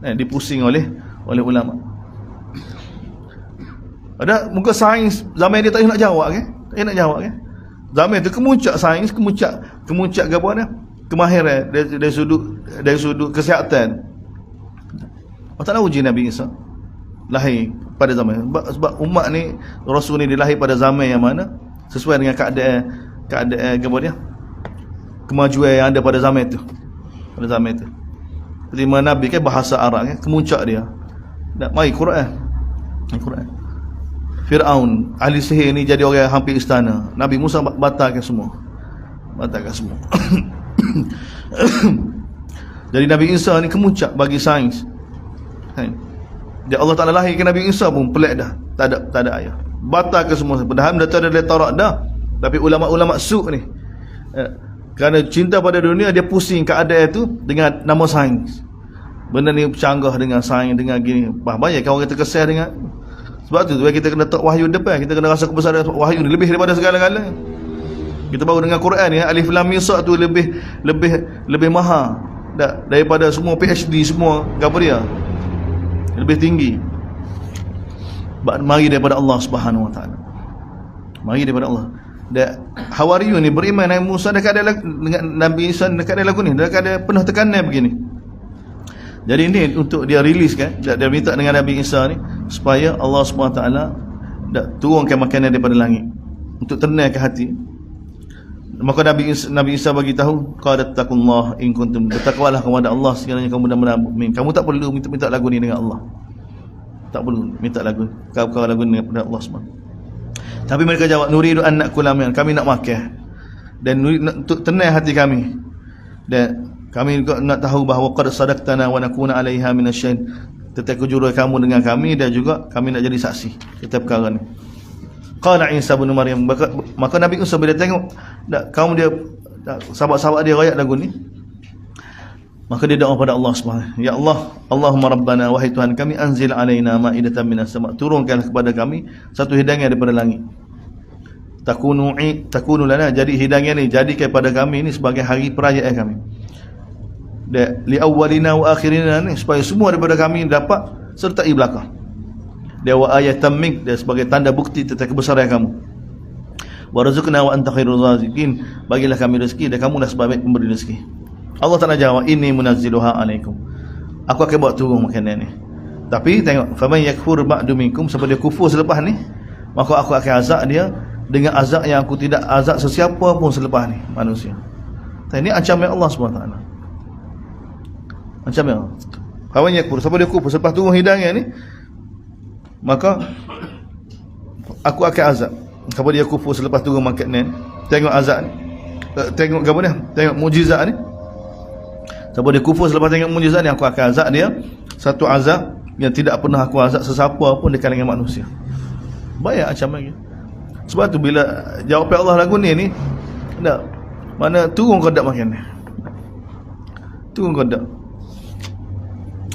Dipusing oleh ulama. Ada muka sains zaman dia tak nak jawab kan? Tak nak jawab kan? Zaman tu kemuncak sains, kemuncak apa ni? Kemahiran dari sudut kesihatan. Allah Taala uji Nabi Isa lahir pada zaman. Sebab umat ni, Rasul ni dilahir pada zaman yang mana sesuai dengan keadaan apa dia? Kemajuan yang ada pada zaman itu. Pada zaman itu. Terima Nabi kan bahasa Arab kan, kemuncak dia. Nak mai Quran. Firaun, ahli sihir ni jadi orang hampir istana. Nabi Musa batalkan semua. Jadi Nabi Isa ni kemuncak bagi sains. Dia Allah Taala lahirkan Nabi Isa pun pelik dah. Tak ada ayah. Batalkan semua. Padahal dah ada dalam Taurat dah. Tapi ulama-ulama su' ni kerana cinta pada dunia, dia pusing keadaan itu dengan nama sains. Benda ni canggah dengan sains, dengan gini. Banyak kan orang terkesan dengan. Sebab tu kita kena tak wahyu depan, kita kena rasa kebesaran wahyu ni lebih daripada segala-galanya. Kita baru dengar Quran ni, alif lam mim sad tu lebih mahal daripada semua PhD semua apa dia. Lebih tinggi. Mari daripada Allah Subhanahu Wa Taala. Mari daripada Allah. Hawariyun ni beriman Nabi Musa dekat ada dengan Nabi Isa dekat ada lagu ni, dekat ada penuh tekanan begini. Jadi ini untuk dia release kan, dia minta dengan Nabi Isa ni supaya Allah SWT turunkan makanan daripada langit untuk tenangkan hati. Maka Nabi Isa bagi tahu, qadattaqullah in kuntum, bertakwalah kepada Allah sekiranya kamu benar-benar mukmin. Kamu tak perlu minta lagu ni dengan Allah. Tak perlu minta lagu kau lagu ni kepada Allah SWT. Tapi mereka jawab, nuridu an na'kula min, kami nak makan dan untuk tenang hati kami, dan kami juga nak tahu bahawa qad sadaqtana wa nakuna 'alaiha minasyain, tetap kejurus kamu dengan kami dan juga kami nak jadi saksi atas perkara ni. Qala Isa bin Maryam, maka Nabi Isa bila tengok kaum dia, sahabat-sahabat dia rakyat lagu ni, maka dia doa pada Allah Subhanahu. Ya Allah, Allahumma rabbana, wahai Tuhan kami, anzil alaina ma'idatan minas sama', turunkan kepada kami satu hidangan daripada langit. Takunu lana, jadi hidangan ni jadi kepada kami ni sebagai hari perayaan kami. Li awwalina wa akhirina ni, supaya semua daripada kami dapat sertai belakang. Dia wa ayatan mink, dia sebagai tanda bukti tentang kebesaran kamu. Wa rizqna wa anta khairul raziqin, bagilah kami rezeki dan kamu lah sebaik pemberi rezeki. Allah Ta'ala jawab, ini munazziluha alaikum, aku akan buat turun makanan ni. Tapi tengok, faman yakfur ba'du minkum, sebab dia kufur selepas ni, maka aku akan azab dia dengan azab yang aku tidak azab sesiapa pun selepas ni manusia. Ini ancaman Allah SWT. Ancaman Allah. Faman yakfur, sebab dia kufur selepas turun hidangan ni, maka aku akan azab. Sebab dia kufur selepas turun makanan. Tengok azab ni, tengok apa dia, tengok mukjizat ni. Sebab dia kufur selepas tengok mukjizat ni, aku akan azab dia satu azab yang tidak pernah aku azab sesiapa pun di kalangan manusia. Banyak ancaman lagi. Sebab tu bila jawapan Allah lagu ni tak, mana turun kodak makan ni, turun kodak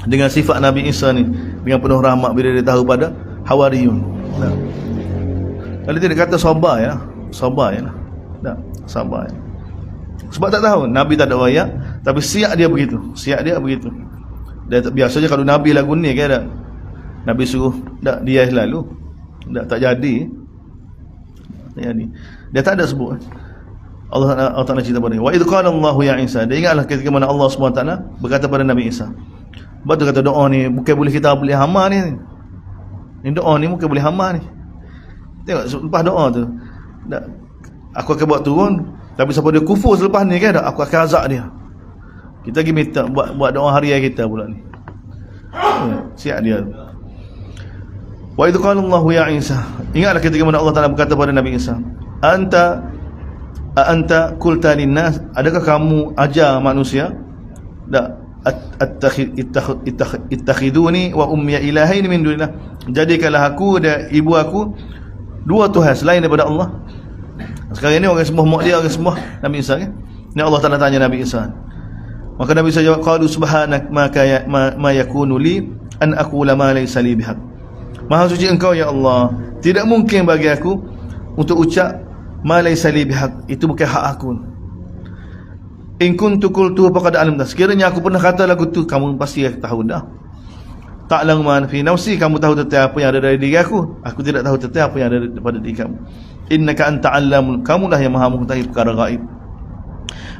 dengan sifat Nabi Isa ni, dengan penuh rahmat bila dia tahu pada Hawariyun. Kalau dia kata sabar ya, tak, sabar ya. Sebab tak tahu, Nabi tak ada wayak, tapi siap dia begitu. Dia biasanya kalau Nabi lagu ni kan, Nabi suruh tak dia lalu, tak jadi. Dia tak ada sebut. Allah Ta'ala cerita pada dia, wa idh qala Allahu ya Isa, dia ingatlah ketika mana Allah SWT berkata pada Nabi Isa. Sebab tu kata doa ni bukan boleh kita boleh hama ni. Ni doa ni bukan boleh hama ni. Tengok lepas doa tu, aku akan buat turun, tapi siapa dia kufur selepas ni kan, aku akan azab dia. Kita pergi minta buat doa harian kita pula ni. Siap dia. Wa idh qala Allahu ya Isa, ingatlah ketika mana Allah Ta'ala berkata pada Nabi Isa, anta qulta linnas, adakah kamu ajar manusia ittakhiduni wa ummi ilahain min dunillah, jadikanlah aku dan ibu aku dua tuhan selain daripada Allah. Sekarang ni orang sembah mak dia, orang sembah Nabi Isa kan. Ni Allah Ta'ala tanya Nabi Isa. Maka Nabi Isa jawab, qalu subhanak ma yakunu li an aqula ma laysa li bihaq. Maha suci engkau ya Allah, tidak mungkin bagi aku untuk ucap ma laysa li bihaq, itu bukan hak aku. In kuntu qultu faqad alimta, sekiranya aku pernah kata lagu tu, kamu pasti tahu dah. ta'lamu ma fi nafsi, kamu tahu tentang apa yang ada dari diri aku tidak tahu tentang apa yang ada pada diri kamu. Innaka anta 'allamul, kamulah yang maha mengetahui perkara gaib.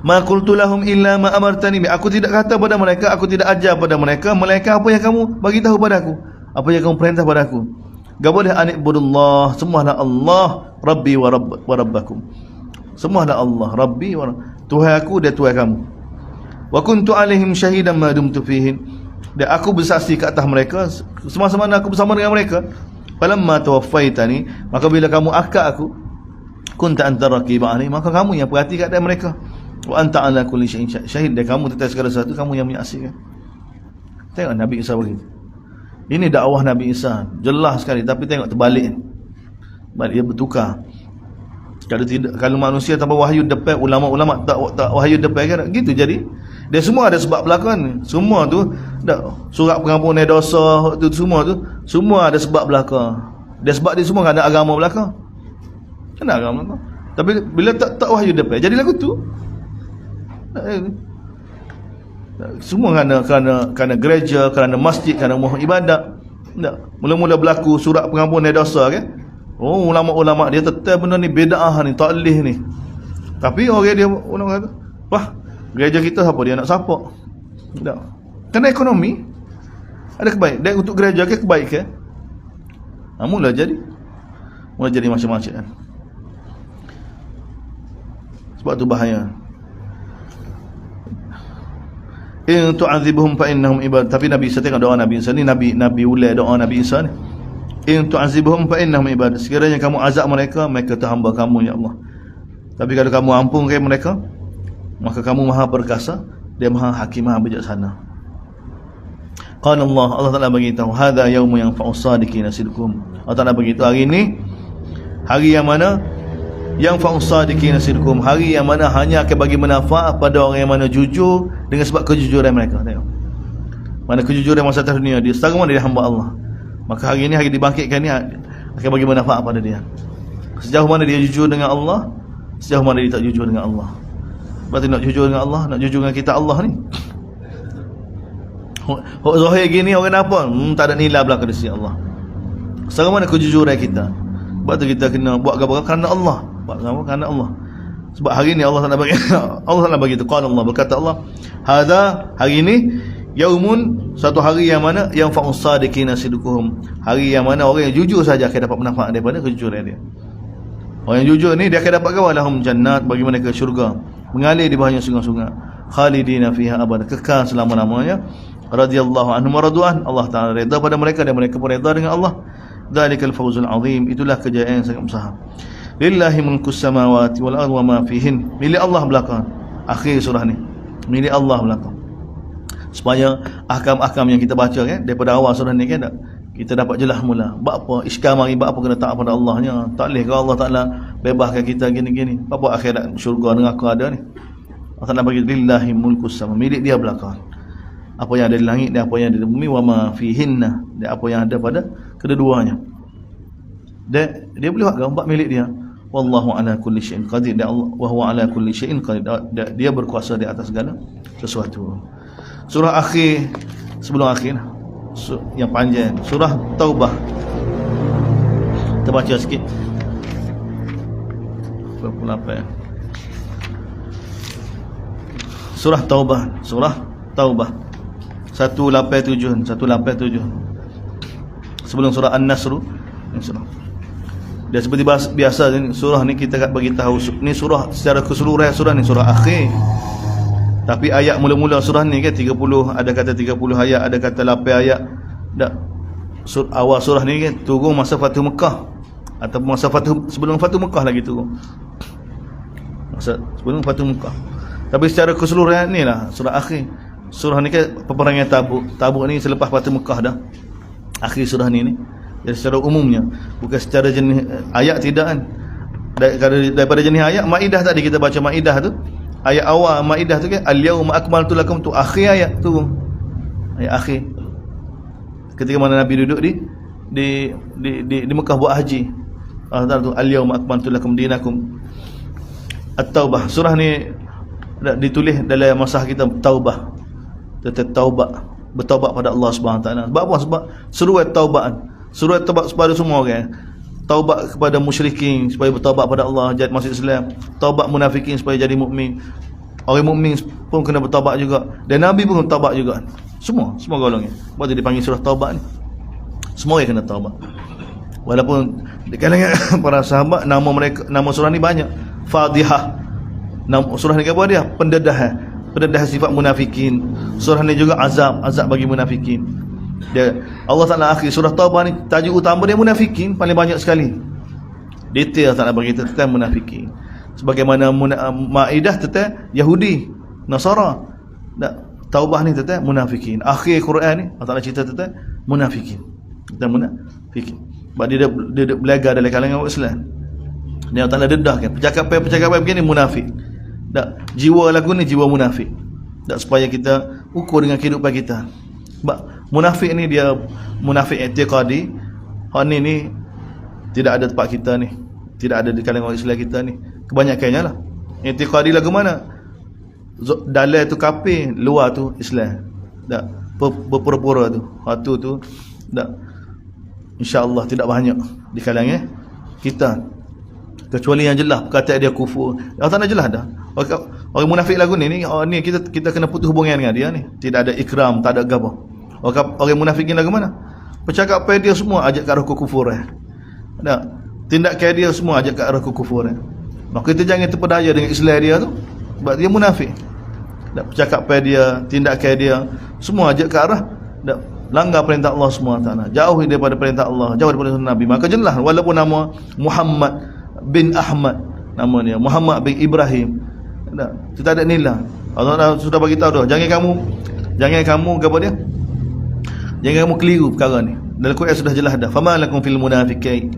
Ma qultu lahum illa ma amartani bi, aku tidak kata pada mereka, aku tidak ajar pada mereka melainkan apa yang kamu bagi tahu padaku, apa yang kamu perintah padaku. Gaboleh anibudullah, semualah Allah, Rabbi wa rabbakum, semualah Allah, Rabbi wa Tuhan aku dan Tuhan kamu. Wa kuntu alaihim syahidan ma dumtu fihim, dan aku bersaksi ke atas mereka semasa mana aku bersama dengan mereka. Falamma tawaffaitani, maka bila kamu akad aku, kunta anta raqiba alaihim, maka kamu yang perhati keadaan mereka. Wa anta ala kulli syai'in syahid, dan kamu tentang segala sesuatu kamu yang menyaksikan. Tengok Nabi Isa begitu. Ini dakwah Nabi Isa jelas sekali, tapi tengok terbalik. Balik dia bertukar. Kalau manusia tanpa wahyu depan, ulama-ulama tak wahyu depan kan gitu jadi. Dia semua ada sebab belakang. Semua tu surat pengampunan dosa tu semua ada sebab belakang. Dia sebab dia semua ada agama belakang. Ada agama belakang. Tapi bila tak wahyu depan, jadi lagu tu. Semua kerana gereja, kerana masjid, kerana rumah ibadat. Mula-mula berlaku surat pengampunan dosa kan. Oh, ulama-ulama dia tetap benda ni bid'ah ni, taklih ni. Tapi orang dia ulama kata, wah, gereja kita siapa dia nak support? Tak. Kerana ekonomi ada kebaikan. Dan untuk gereja ke kebaikan. Mula jadi macam-macam kan. Sebab tu bahaya. In tu'adzibuhum fa innahum ibad. Tapi Nabi Isa, tengok doa Nabi Isa ni, Nabi ulai doa Nabi Isa ni. In tu'adzibuhum fa innahum ibad. Sekiranya kamu azab mereka, mereka tu hamba kamu ya Allah. Tapi kalau kamu ampunkan mereka, maka kamu maha perkasa, dia maha hakim, maha bijaksana. Qala Allah Ta'ala beritahu, hadza yaumu yanfa'u sadiqina sidquhum. Allah Ta'ala beritahu, hari ini hari yang mana yanfa'u sadiqina sidquhum, hari yang mana hanya akan bagi manfaat pada orang yang mana jujur dengan sebab kejujuran mereka. Tengok, mana kejujuran masa atas dunia dia, setara mana dia hamba Allah, maka hari ini, hari dibangkitkan ni akan bagi manfaat pada dia. Sejauh mana dia jujur dengan Allah, sejauh mana dia tak jujur dengan Allah. Berarti nak jujur dengan Allah, nak jujur dengan kita Allah ni, hok zahir gini orang apa? Tak ada nilai belakang di sisi Allah. Setara mana kejujuran kita. Sebab tu kita kena buat apa kerana Allah. Buat apa kerana Allah. Sebab hari ni Allah Taala bagi Allah Taala bagi tu, qala Allah, berkata Allah, hadza, hari ini, yaumun, satu hari yang mana yang fa'us sadiqina sidquhum, hari yang mana orang yang jujur saja akan dapat manfaat daripada kejujuran dia. Orang yang jujur ni dia akan dapat lahum jannat, bagi mereka syurga mengalir di bawahnya sungai-sungai, khalidina fiha abada, kekal selama-lamanya, radhiyallahu anhum wa radwan, Allah Taala redha pada mereka dan mereka pun redha dengan Allah. Dzalikal fawzul azim, itulah kejayaan yang sangat besar. Lillahi mulkus samawati wal ardi wa ma fihin, milik Allah belakang akhir surah ni, milik Allah belakang. Supaya ahkam-ahkam yang kita baca kan daripada awal surah ni kan, kita dapat jelas mula. Bab apa iskam mari, bab apa kena taat pada Allahnya. Tak leh kalau Allah Taala bebaskan kita gini-gini. Apa akhirat syurga neraka ada ni. Allah Taala bagi lillahi mulkus sama, milik dia belakang. Apa yang ada di langit dan apa yang ada di bumi, wa ma fihinna, dan apa yang ada pada kedua-duanya. Dan dia boleh buat gambar milik dia. Wallahu ala kulli syai'in qadir, dan Allah wa huwa ala kulli syai'in qadir, dia berkuasa di atas segala sesuatu. Surah akhir, sebelum akhir yang panjang, surah Taubah. Kita baca sikit. Berapa? Surah Taubah, surah Taubah 187. Sebelum surah An-Nasr ni surah. Dan seperti biasa surah ni kita bagi tahu ni surah secara keseluruhan, surah ni surah akhir. Tapi ayat mula-mula surah ni kan 30, ada kata 30 ayat, ada kata 8 ayat. Awal surah ni kan turun masa Fathu Mekah, ataupun masa sebelum Fathu Mekah lagi turun. Masa sebelum Fathu Mekah. Tapi secara keseluruhan ni lah surah akhir. Surah ni kan peperangan Tabuk. Tabuk ni selepas Fathu Mekah dah. Akhir surah ni. Jadi secara umumnya, bukan secara jenis ayat tidak kan. Daripada jenis ayat, Maidah tadi kita baca Maidah tu. Ayat awal Maidah tu kan, al-yauma akmaltu lakum, tu akhir ayat tu. Ayat akhir. Ketika mana Nabi duduk di Mekah buat haji. Allah Taala tu al-yauma akmaltu lakum dinakum. At-Taubah. Surah ni ditulis dalam masa kita Taubah. Taubat. bertaubat pada Allah Subhanahu taala. Sebab apa? Sebab seruan taubat kepada semua orang. Taubat kepada musyrikin supaya bertaubat pada Allah jadi masuk Islam. Taubat munafikin supaya jadi mukmin. Orang mukmin pun kena bertaubat juga. Dan Nabi pun taubat juga. Semua golongan. Sebab tu dipanggil surah taubat ni. Semua orang kena taubat. Walaupun di kalangan para sahabat nama surah ni banyak. Fadhihah. Nama surah ni apa dia? Pendedah sifat munafikin. Surah ni juga azab bagi munafikin. Allah Ta'ala akhir surah Taubah ni tajuk utama dia munafikin paling banyak sekali. Detail Ta'ala bagi kita tentang munafikin. Sebagaimana Maidah tentang Yahudi, Nasara. Taubah ni tentang munafikin. Akhir Quran ni Allah Ta'ala cerita tentang munafikin. Tentang munafikin. Sebab dia belajar dalam kalangan orang Islam. Dia Allah Ta'ala dedahkan percakapan begini munafik. Jiwa lagu ni jiwa munafik. Supaya kita ukur dengan kehidupan kita. Sebab munafik ni dia munafik i'tiqadi. Hak ni tidak ada tempat kita ni. Tidak ada di kalangan orang Islam kita ni. Kebanyakannya lah. I'tiqadi lagu mana? Dalam tu kafir, luar tu Islam. Berpura-pura tu. Hak tu insya-Allah tidak banyak di kalangan kita. Kecuali yang jelas perkataan dia kufur. Allah tak nak jelas dah. Orang munafik lagu ni kita kena putus hubungan dengan dia ni. Tidak ada ikram, tak ada apa. Orang munafikin lagu mana? Percakapan dia semua ajak ke arah kekufuran. Tindakan dia semua ajak ke arah kekufuran. Maka kita jangan terpedaya dengan Islam dia tu. Sebab dia munafik. Percakapan dia, tindakan dia semua ajak ke arah langgar perintah Allah SWT. Jauh daripada perintah Allah, jauh daripada sunnah Nabi. Maka jelas walaupun nama Muhammad bin Ahmad, nama dia Muhammad bin Ibrahim, kita ada nilai. Allah sudah bagi tahu dah, jangan kamu apa dia? Jangan kamu keliru perkara ni. Dalam Quran sudah jelas dah. Fama lakum fil munafiqin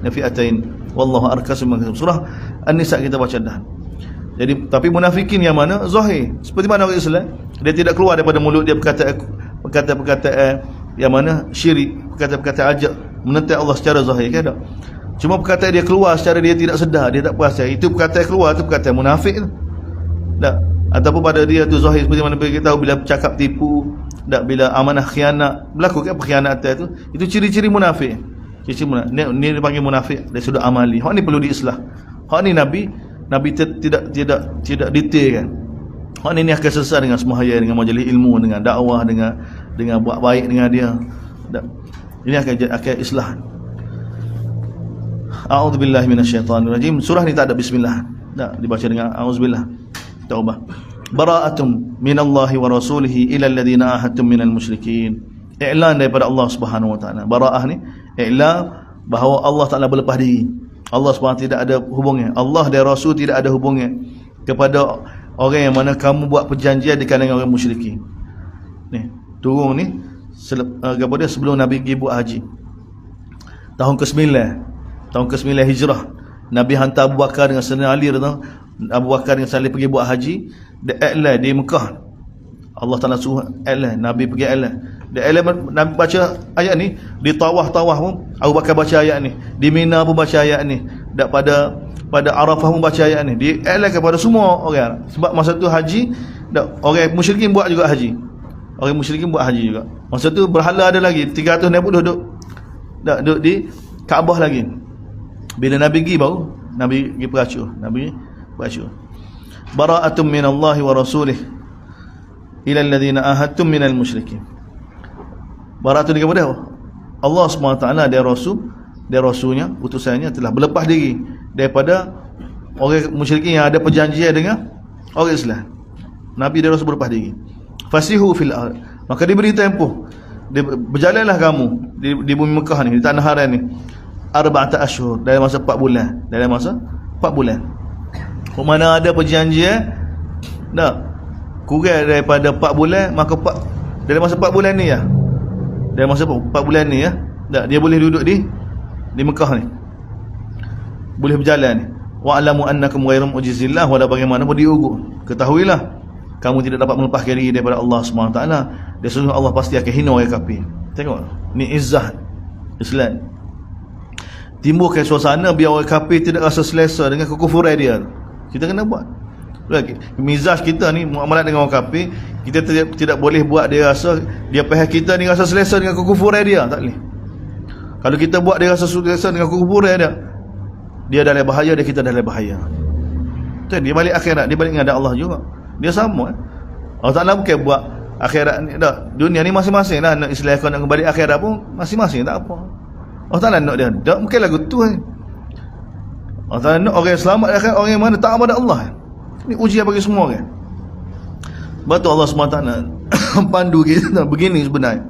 nafi'atain wallahu arkasu min surah An-Nisa kita baca dah. Jadi tapi munafikin yang mana? Zahir. Seperti mana orang Islam, dia tidak keluar daripada mulut dia perkataan yang mana syirik, perkataan ajak menentang Allah secara zahir, kan tak? Cuma perkataan dia keluar secara dia tidak sedar, dia tak perasan. Itu perkataan keluar tu perkataan munafik tu. Tak? Ataupun pada dia tu zahir seperti mana kita tahu bila bercakap tipu, tak, bila amanah khianat, melakukan perkhianatan tu, itu ciri-ciri munafik. Ciri-ciri munafik. Ni dipanggil munafik dari sudut amali. Hak ni perlu diislah. Hak ni Nabi tidak detail kan. Hak ni akan selesai dengan sembahyang, dengan majlis ilmu, dengan dakwah, dengan buat baik dengan dia. Ini akan islah. A'udzubillahi minasyaitanirrajim. Surah ni tak ada bismillah. Tak dibaca dengan auzubillah. Taubah. Bara'atum minallahi wa rasulihi ila alladhina ahadtum minal musyrikin. I'lan daripada Allah Subhanahu wa taala. Bara'ah ni i'lan bahawa Allah Taala berlepas diri. Allah SWT tidak ada hubungan. Allah dan Rasul tidak ada hubungan kepada orang yang mana kamu buat perjanjian di kalangan orang musyrikin. Ni, turun ni sebelum Nabi pergi buat haji. Tahun ke-9 Hijrah. Nabi hantar Abu Bakar dengan Sayyidina Ali radhiyallahu Abu Bakar dengan Sayyidina Ali pergi buat haji di Mekah. Allah Taala suruh i'lan, Nabi pergi i'lan. Dia Nabi baca ayat ni di tawaf pun Abu Bakar baca ayat ni, di Mina pun baca ayat ni, dak pada Arafah pun baca ayat ni. Dia i'lan kepada semua orang. Sebab masa tu haji, dak orang musyrikin buat juga haji. Orang musyrikin buat haji juga. Masa tu berhala ada lagi 360 duduk di Kaabah lagi. Bila Nabi pergi baru Nabi pergi peracur. Bara'atum minallahi wa rasulih ila alladhina ahadtum minal musyrikin. Bara'atun kepada Allah SWT dan Rasulnya, utusannya telah berlepas diri daripada orang musyrikin yang ada perjanjian dengan orang Islam. Nabi dan Rasul berlepas diri. Fasihu fil ard. Maka diberi tempoh. Berjalanlah kamu di bumi Mekah ni, di tanah haram ni. 4 ashhur, dalam masa 4 bulan. Mana ada perjanjian kurang daripada 4 bulan, maka dalam masa 4 bulan ni ya. Dalam masa 4 bulan ni ya, dia boleh duduk di Mekah ni. Boleh berjalan ni. Wa'lamu annakum ghairu mu'jizillah, wala bagaimanapun diugur. Ketahuilah kamu tidak dapat melepaskan diri daripada Allah SWT. Dia sesungguhnya Allah pasti akan hina orang kafir. Tengok, ni izzah Islam. Timbulkan suasana biar orang kafir tidak rasa selesa dengan kekufuran dia. Kita kena buat. Mizaj kita ni muamalat dengan orang kafir, kita tidak boleh buat dia rasa dia faham kita ni rasa selesa dengan kekufuran dia, tak boleh. Kalau kita buat dia rasa selesa dengan kekufuran dia dalam bahaya, dia kita dalam bahaya. Tu dia balik akhirat, dia balik dengan Allah juga. Dia sama. Allah Taala bukan buat akhirat ni dah. Dunia ni masing-masing lah, nak Islam kau nak kembali akhirat pun masing-masing, tak apa. Allah Taala nak dia. Tak mungkin lagu tu kan. Allah Taala nak orang yang selamat akhirat, orang yang mana tak pada Allah. Ini ujian bagi semua kan. Sebab tu Allah SWT pandu kita begini sebenarnya.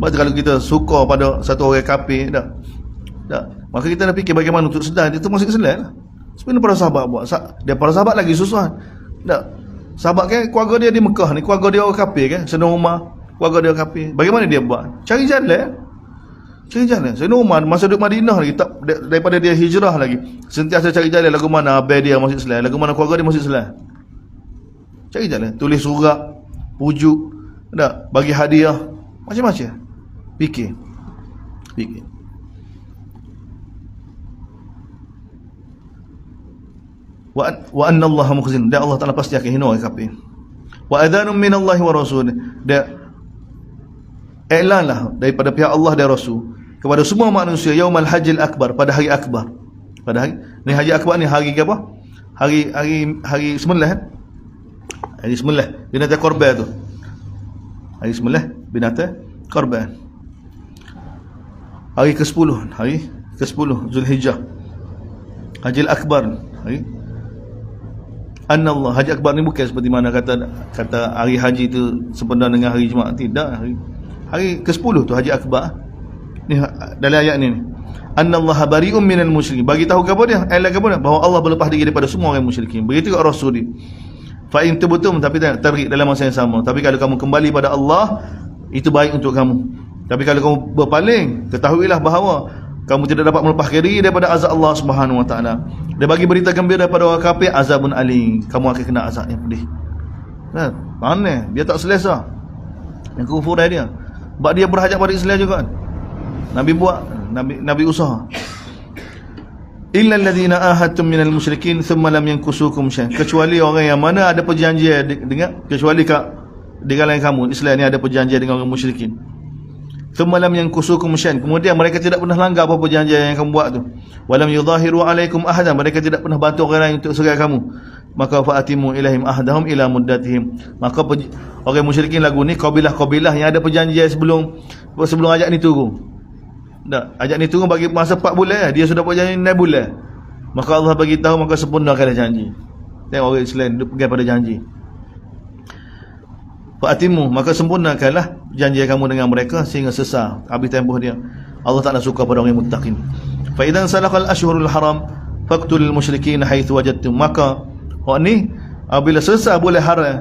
Sebab tu kalau kita suka pada satu orang kafir tak, maka kita nak fikir bagaimana untuk sedar dia tu masuk Islam lah. Sebenarnya para sahabat buat, dia para sahabat lagi susah tak. Sahabat kan keluarga dia di Mekah ni, keluarga dia orang kafir kan, Sayyidina Umar keluarga dia kafir. Bagaimana dia buat? Cari jalan. Sayyidina Umar masa duduk Madinah lagi, tak daripada dia hijrah lagi, sentiasa cari jalan lagu mana abang dia masuk Islam, lagu mana keluarga dia masuk Islam. Cari jalan, tulis surat, pujuk, tak, bagi hadiah, macam-macam. Fikir. Wa anna Allah mukhzin, dia Allah Taala pasti akan hina orang kafir. Wa adhanun min Allah wa rasul, dia iklanlah daripada pihak Allah dan Rasul kepada semua manusia yaumul hajjil akbar, pada hari akbar. Pada hari ni, haji akbar ni hari apa? Hari sembelih kan? Hari sembelih binatang korban tu. Hari sembelih binatang korban. Hari ke-10, hari ke-10 Zulhijjah. Hajjil akbar. Hari Anna Allah, haji akbar ni bukan seperti mana kata hari haji tu sempena dengan hari Jumaat, tidak. Hari ke-10 tu haji akbar ni dalam ayat ni. Anna Allah bari'um minal musyrikin, bagi tahu apa dia? Ayat apa dia? Bahawa Allah berlepas diri daripada semua orang musyrikin. Begitu juga Rasul dia. Fa in tubtum, tapi tarik dalam masa yang sama. Tapi kalau kamu kembali pada Allah, itu baik untuk kamu. Tapi kalau kamu berpaling, ketahuilah bahawa kamu tidak dapat melepaskan diri daripada azab Allah Subhanahu wa taala. Dia bagi berita gembira daripada orang kafir, azabun alim, kamu akan kena azab yang pedih. Kan? Mana? Dia tak selesa yang kekufuran dia. Sebab dia berhajat pada Islam juga kan. Nabi buat, Nabi usaha. Illa alladhina ahadtum minal musyrikin thumma lam yankusukum syai', kecuali orang yang mana ada perjanjian dengan, kecuali di kalangan kamu Islam ni ada perjanjian dengan orang musyrikin. Thumma lam yankusukum syai', kemudian mereka tidak pernah langgar apa perjanjian yang kamu buat tu. Walam yudahiru alaikum ahadan, mereka tidak pernah bantu orang lain untuk serang kamu. Maka fa'atimu ilaihim ahdahum ila muddatihim, maka orang musyrikin lagu ni kabilah-kabilah yang ada perjanjian sebelum ajak ni turun. Tak, ajak ni turun bagi masa 4 bulan, dia sudah buat janji 6 bulan. Maka Allah bagi tahu, maka sempurnakanlah janji. Tengok orang Islam dia pegang pada janji. Fa'atimu, maka sempurnakanlah janji kamu dengan mereka sehingga selesai habis tempoh dia. Allah Taala suka pada orang yang muttaqin. Fa idzan salaqal ashhurul haram faqtulul musyrikin haitsu wajadtum, maka ni bila selesai bulan haram,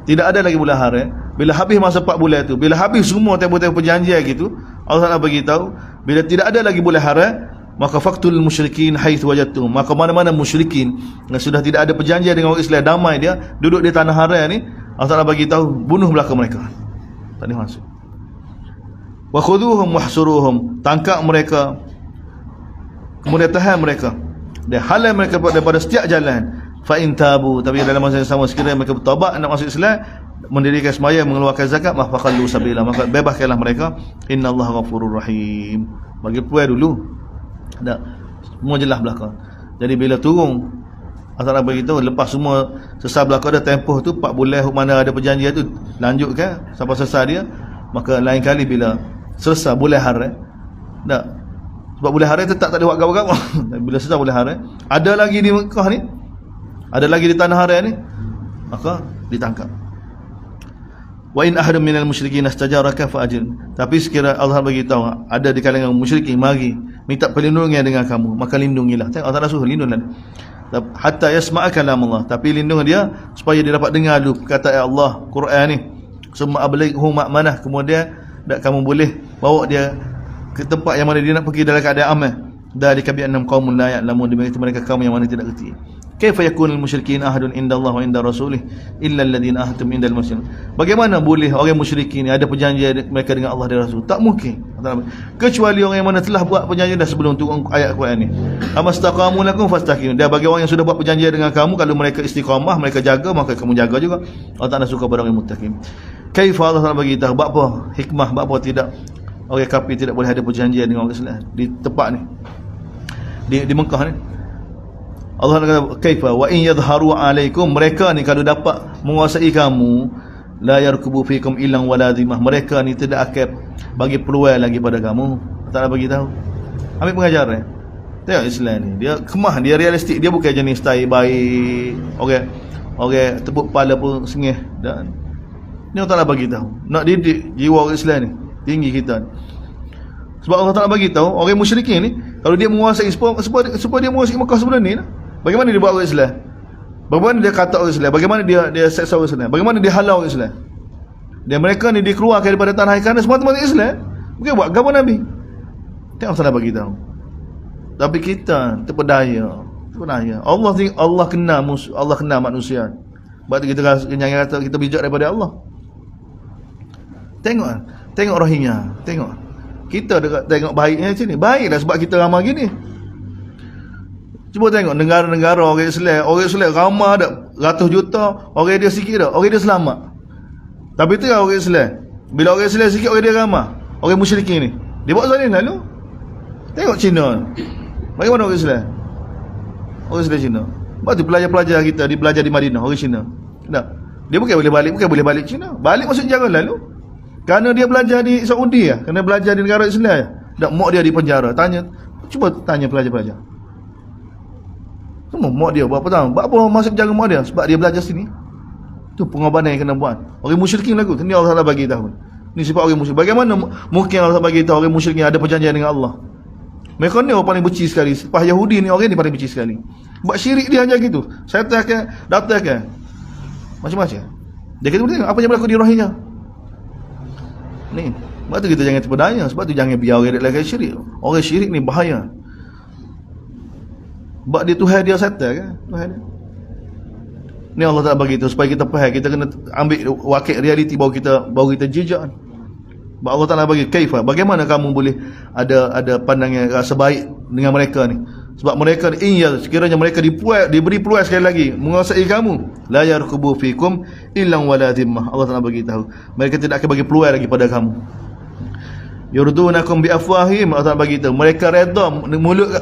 tidak ada lagi bulan haram, bila habis masa 4 bulan tu, bila habis semua tempoh-tempoh perjanjian gitu, Allah Taala bagi tahu bila tidak ada lagi bulan haram, maka faqtulul musyrikin haitsu wajadtum, maka mana-mana musyrikin yang sudah tidak ada perjanjian dengan orang Islam, damai dia duduk di tanah haram ni, Allah Taala bagi tahu bunuh belaka mereka. Tak ada masuk. Wa khudhuhum wahsuruhum, tangkap mereka, kemudian tahan mereka dan halal mereka daripada setiap jalan. Fa in tabu, tapi dalam masa yang sama sekiranya mereka bertaubat nak masuk Islam, mendirikan sembahyang, mengeluarkan zakat, maka faqallu sabila, maka bebaskanlah mereka. Innallaha ghafurur rahim. Bagi puai dulu. Tak. Semua jelas belaka. Jadi bila turun Allah bagi tahu, lepas semua selesai belaka dah tempoh tu 4 bulan mana ada perjanjian tu, lanjutkan sampai selesai dia, maka lain kali bila selesai bulan haram, tak, sebab bulan haram tu tak ada buat gapo-gapo. Bila selesai bulan haram, ada lagi di Mekah ni, ada lagi di tanah haram ni, maka ditangkap. Wa in ahadun minal musyrikin istajaraka fa'ajir, tapi sekiranya Allah bagi tahu ada di kalangan musyrikin mari minta perlindungan dengan kamu, maka lindungilah. Tengok Allah suruh lindunglah hatta yasma'a kalam Allah, tapi lindung dia supaya dia dapat dengar dulu kata Allah Quran ni. Summa ablighu ma'manah, kemudian kamu boleh bawa dia ke tempat yang mana dia nak pergi dalam keadaan aman. Dalika bi annam qaumun la ya'lamun, mereka kaum yang mana tidak reti. Kaifa yakunul musyrikin ahadun indallah wa inda rasulih illa alladhina ahadtum indal musyrikin. Bagaimana boleh orang musyrikin ni ada perjanjian mereka dengan Allah dan Rasul? Tak mungkin. Kecuali orang yang mana telah buat perjanjian dah sebelum turun ayat Quran ni. Amastaqamu lakum fastaqimu. Dia bagi orang yang sudah buat perjanjian dengan kamu, kalau mereka istiqamah, mereka jaga, maka kamu jaga juga. Allah Taala suka pada orang yang muttaqin. Kaifa Allah Taala bagi tahu apa hikmah, apa tidak orang kafir tidak boleh ada perjanjian dengan orang Islam di tempat ni. Di Mekah ni. Allah kata kaifa wa in yadhharu alaikum, mereka ni kalau dapat menguasai kamu, la yarkubu fikum illan wala dhimah, mereka ni tidak akan bagi peluang lagi pada kamu. Tak nak bagi tahu. Ambil pengajaran. Tengok Islam ni, dia kemah, dia realistik, dia bukan jenis tai baik. Orang tepuk kepala pun sengih dan ni Allah Taala bagi tahu. Nak didik jiwa orang Islam ni tinggi kita. Sebab Allah Taala bagi tahu orang musyrikin ni kalau dia menguasai supaya dia menguasai Mekah sebelum ni, bagaimana dia buat orang Islam? Bagaimana dia kata orang Islam? Bagaimana dia seksa orang Islam? Bagaimana dia halau orang Islam? Dan mereka ni dikeluarkan daripada tanah air kerana semata-mata Islam. Bukan buat agama Nabi. Tengok salah bagi tahu. Tapi kita terpedaya. Allah kenal manusia. Sebab tu kita jangan kata kita bijak daripada Allah. Tengok Rohingya. Tengok. Kita tengok baiknya macam ni. Baiklah sebab kita ramai gini. Cuba tengok negara-negara orang Islam ramai dah ratus juta, orang dia sikit dah, orang dia selamat. Tapi tu orang Islam. Bila orang Islam sikit, orang dia ramai. Orang musyrikin ni, dia buat zalim lalu. Tengok Cina. Bagaimana orang Islam? Orang Islam Cina. Sebab tu pelajar-pelajar kita dia belajar di Madinah, orang Cina. Tak. Dia bukan boleh balik Cina. Balik masuk jangan lalu. Kerana dia belajar di Saudi kerana belajar di negara Islam tak mak dia di penjara. Cuba tanya pelajar-pelajar. Semua mak dia buat apa tahu? Buat apa masuk jaga mak dia? Sebab dia belajar sini. Tu pengorbanan yang kena buat. Orang musyrikin lagu. Ini Allah Taala bagi tahu. Ni sifat orang musyrik. Bagaimana mungkin Allah bagi tahu orang musyrikin ada perjanjian dengan Allah? Mereka ni orang paling benci sekali. Lepas Yahudi ni orang ni paling benci sekali. Buat syirik dia hanya gitu. Saya datang macam-macam. Dia kata apa yang berlaku di Rohingya. Ni. Sebab tu kita jangan terpedaya. Sebab tu jangan biar orang lain syirik. Orang syirik ni bahaya. Sebab dia Tuhan dia setan kan? Tuhan dia. Ni Allah Taala bagi tu supaya kita faham, kita kena ambil wakil realiti baru kita jejak. Sebab Allah Taala bagi kaifa, bagaimana kamu boleh ada pandangan rasa baik dengan mereka ni? Sebab mereka ni sekiranya mereka diberi peluang sekali lagi menguasai kamu, la yarkubu fikum illan wala dhimmah. Allah Taala bagi tahu, mereka tidak akan bagi peluang lagi pada kamu. Yurdunakum bi afwahim, Allah Taala bagi tahu mereka redha,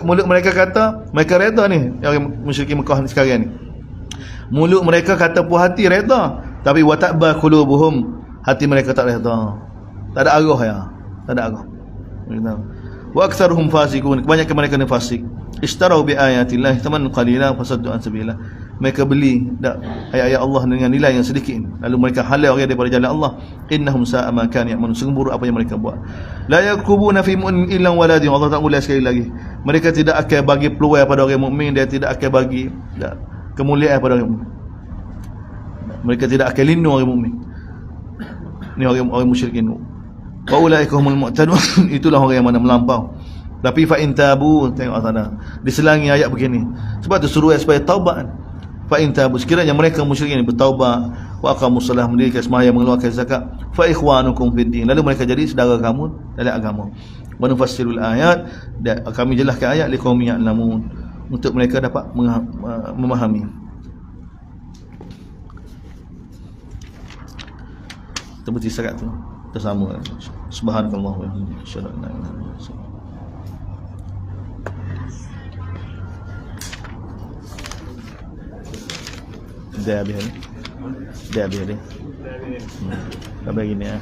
mulut mereka kata mereka redha ni, yang musyrikin Mekah ni sekarang ni. Mulut mereka kata puas hati redha, tapi wa ta'ba qulubuhum, hati mereka tak redha. Tak ada arah ya. Tak ada arah. Wa aktsaruhum fasiqun, kebanyakan mereka ni fasik. Ishtarau bi ayatillah thaman qalilan fasaddu an sabilillah. Mereka beli ayat-ayat Allah dengan nilai yang sedikit, lalu mereka halau orang daripada jalan Allah. Innahum sa'a ma kanu ya'malun, sungguh buruk apa yang mereka buat. La yakubuna fi mu'min illa waladin. Allah tak ulas sekali lagi, mereka tidak akan bagi peluang pada orang mukmin, dia tidak akan bagi kemuliaan pada orang mukmin. Mereka tidak akan lindung orang mukmin. Ni orang musyrikin. Wa ulaika humul mu'tadun, itulah orang yang mana melampau. Tapi fa in tabu, tengok sana diselangi ayat begini. Sebab tu suruh supaya taubat. Fa in tabu, sekiranya mereka musyrikin bertaubat, wa aqamus salah, mendirikan sembahyang, mengeluarkan zakat, fa ikhwanukum fid din, lalu mereka jadi saudara kamu dalam agama. Wa nufassirul ayat, dan kami jelaskan ayat liqaumin ya'lamun, untuk mereka dapat memahami. Kita baca syarat tu bersama. Subhanakallah wa bihamdihi, asyhadu an la ilaha illa anta. Dah habis ni. Dah habis ni. Sampai gini ah.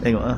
Tengok ah.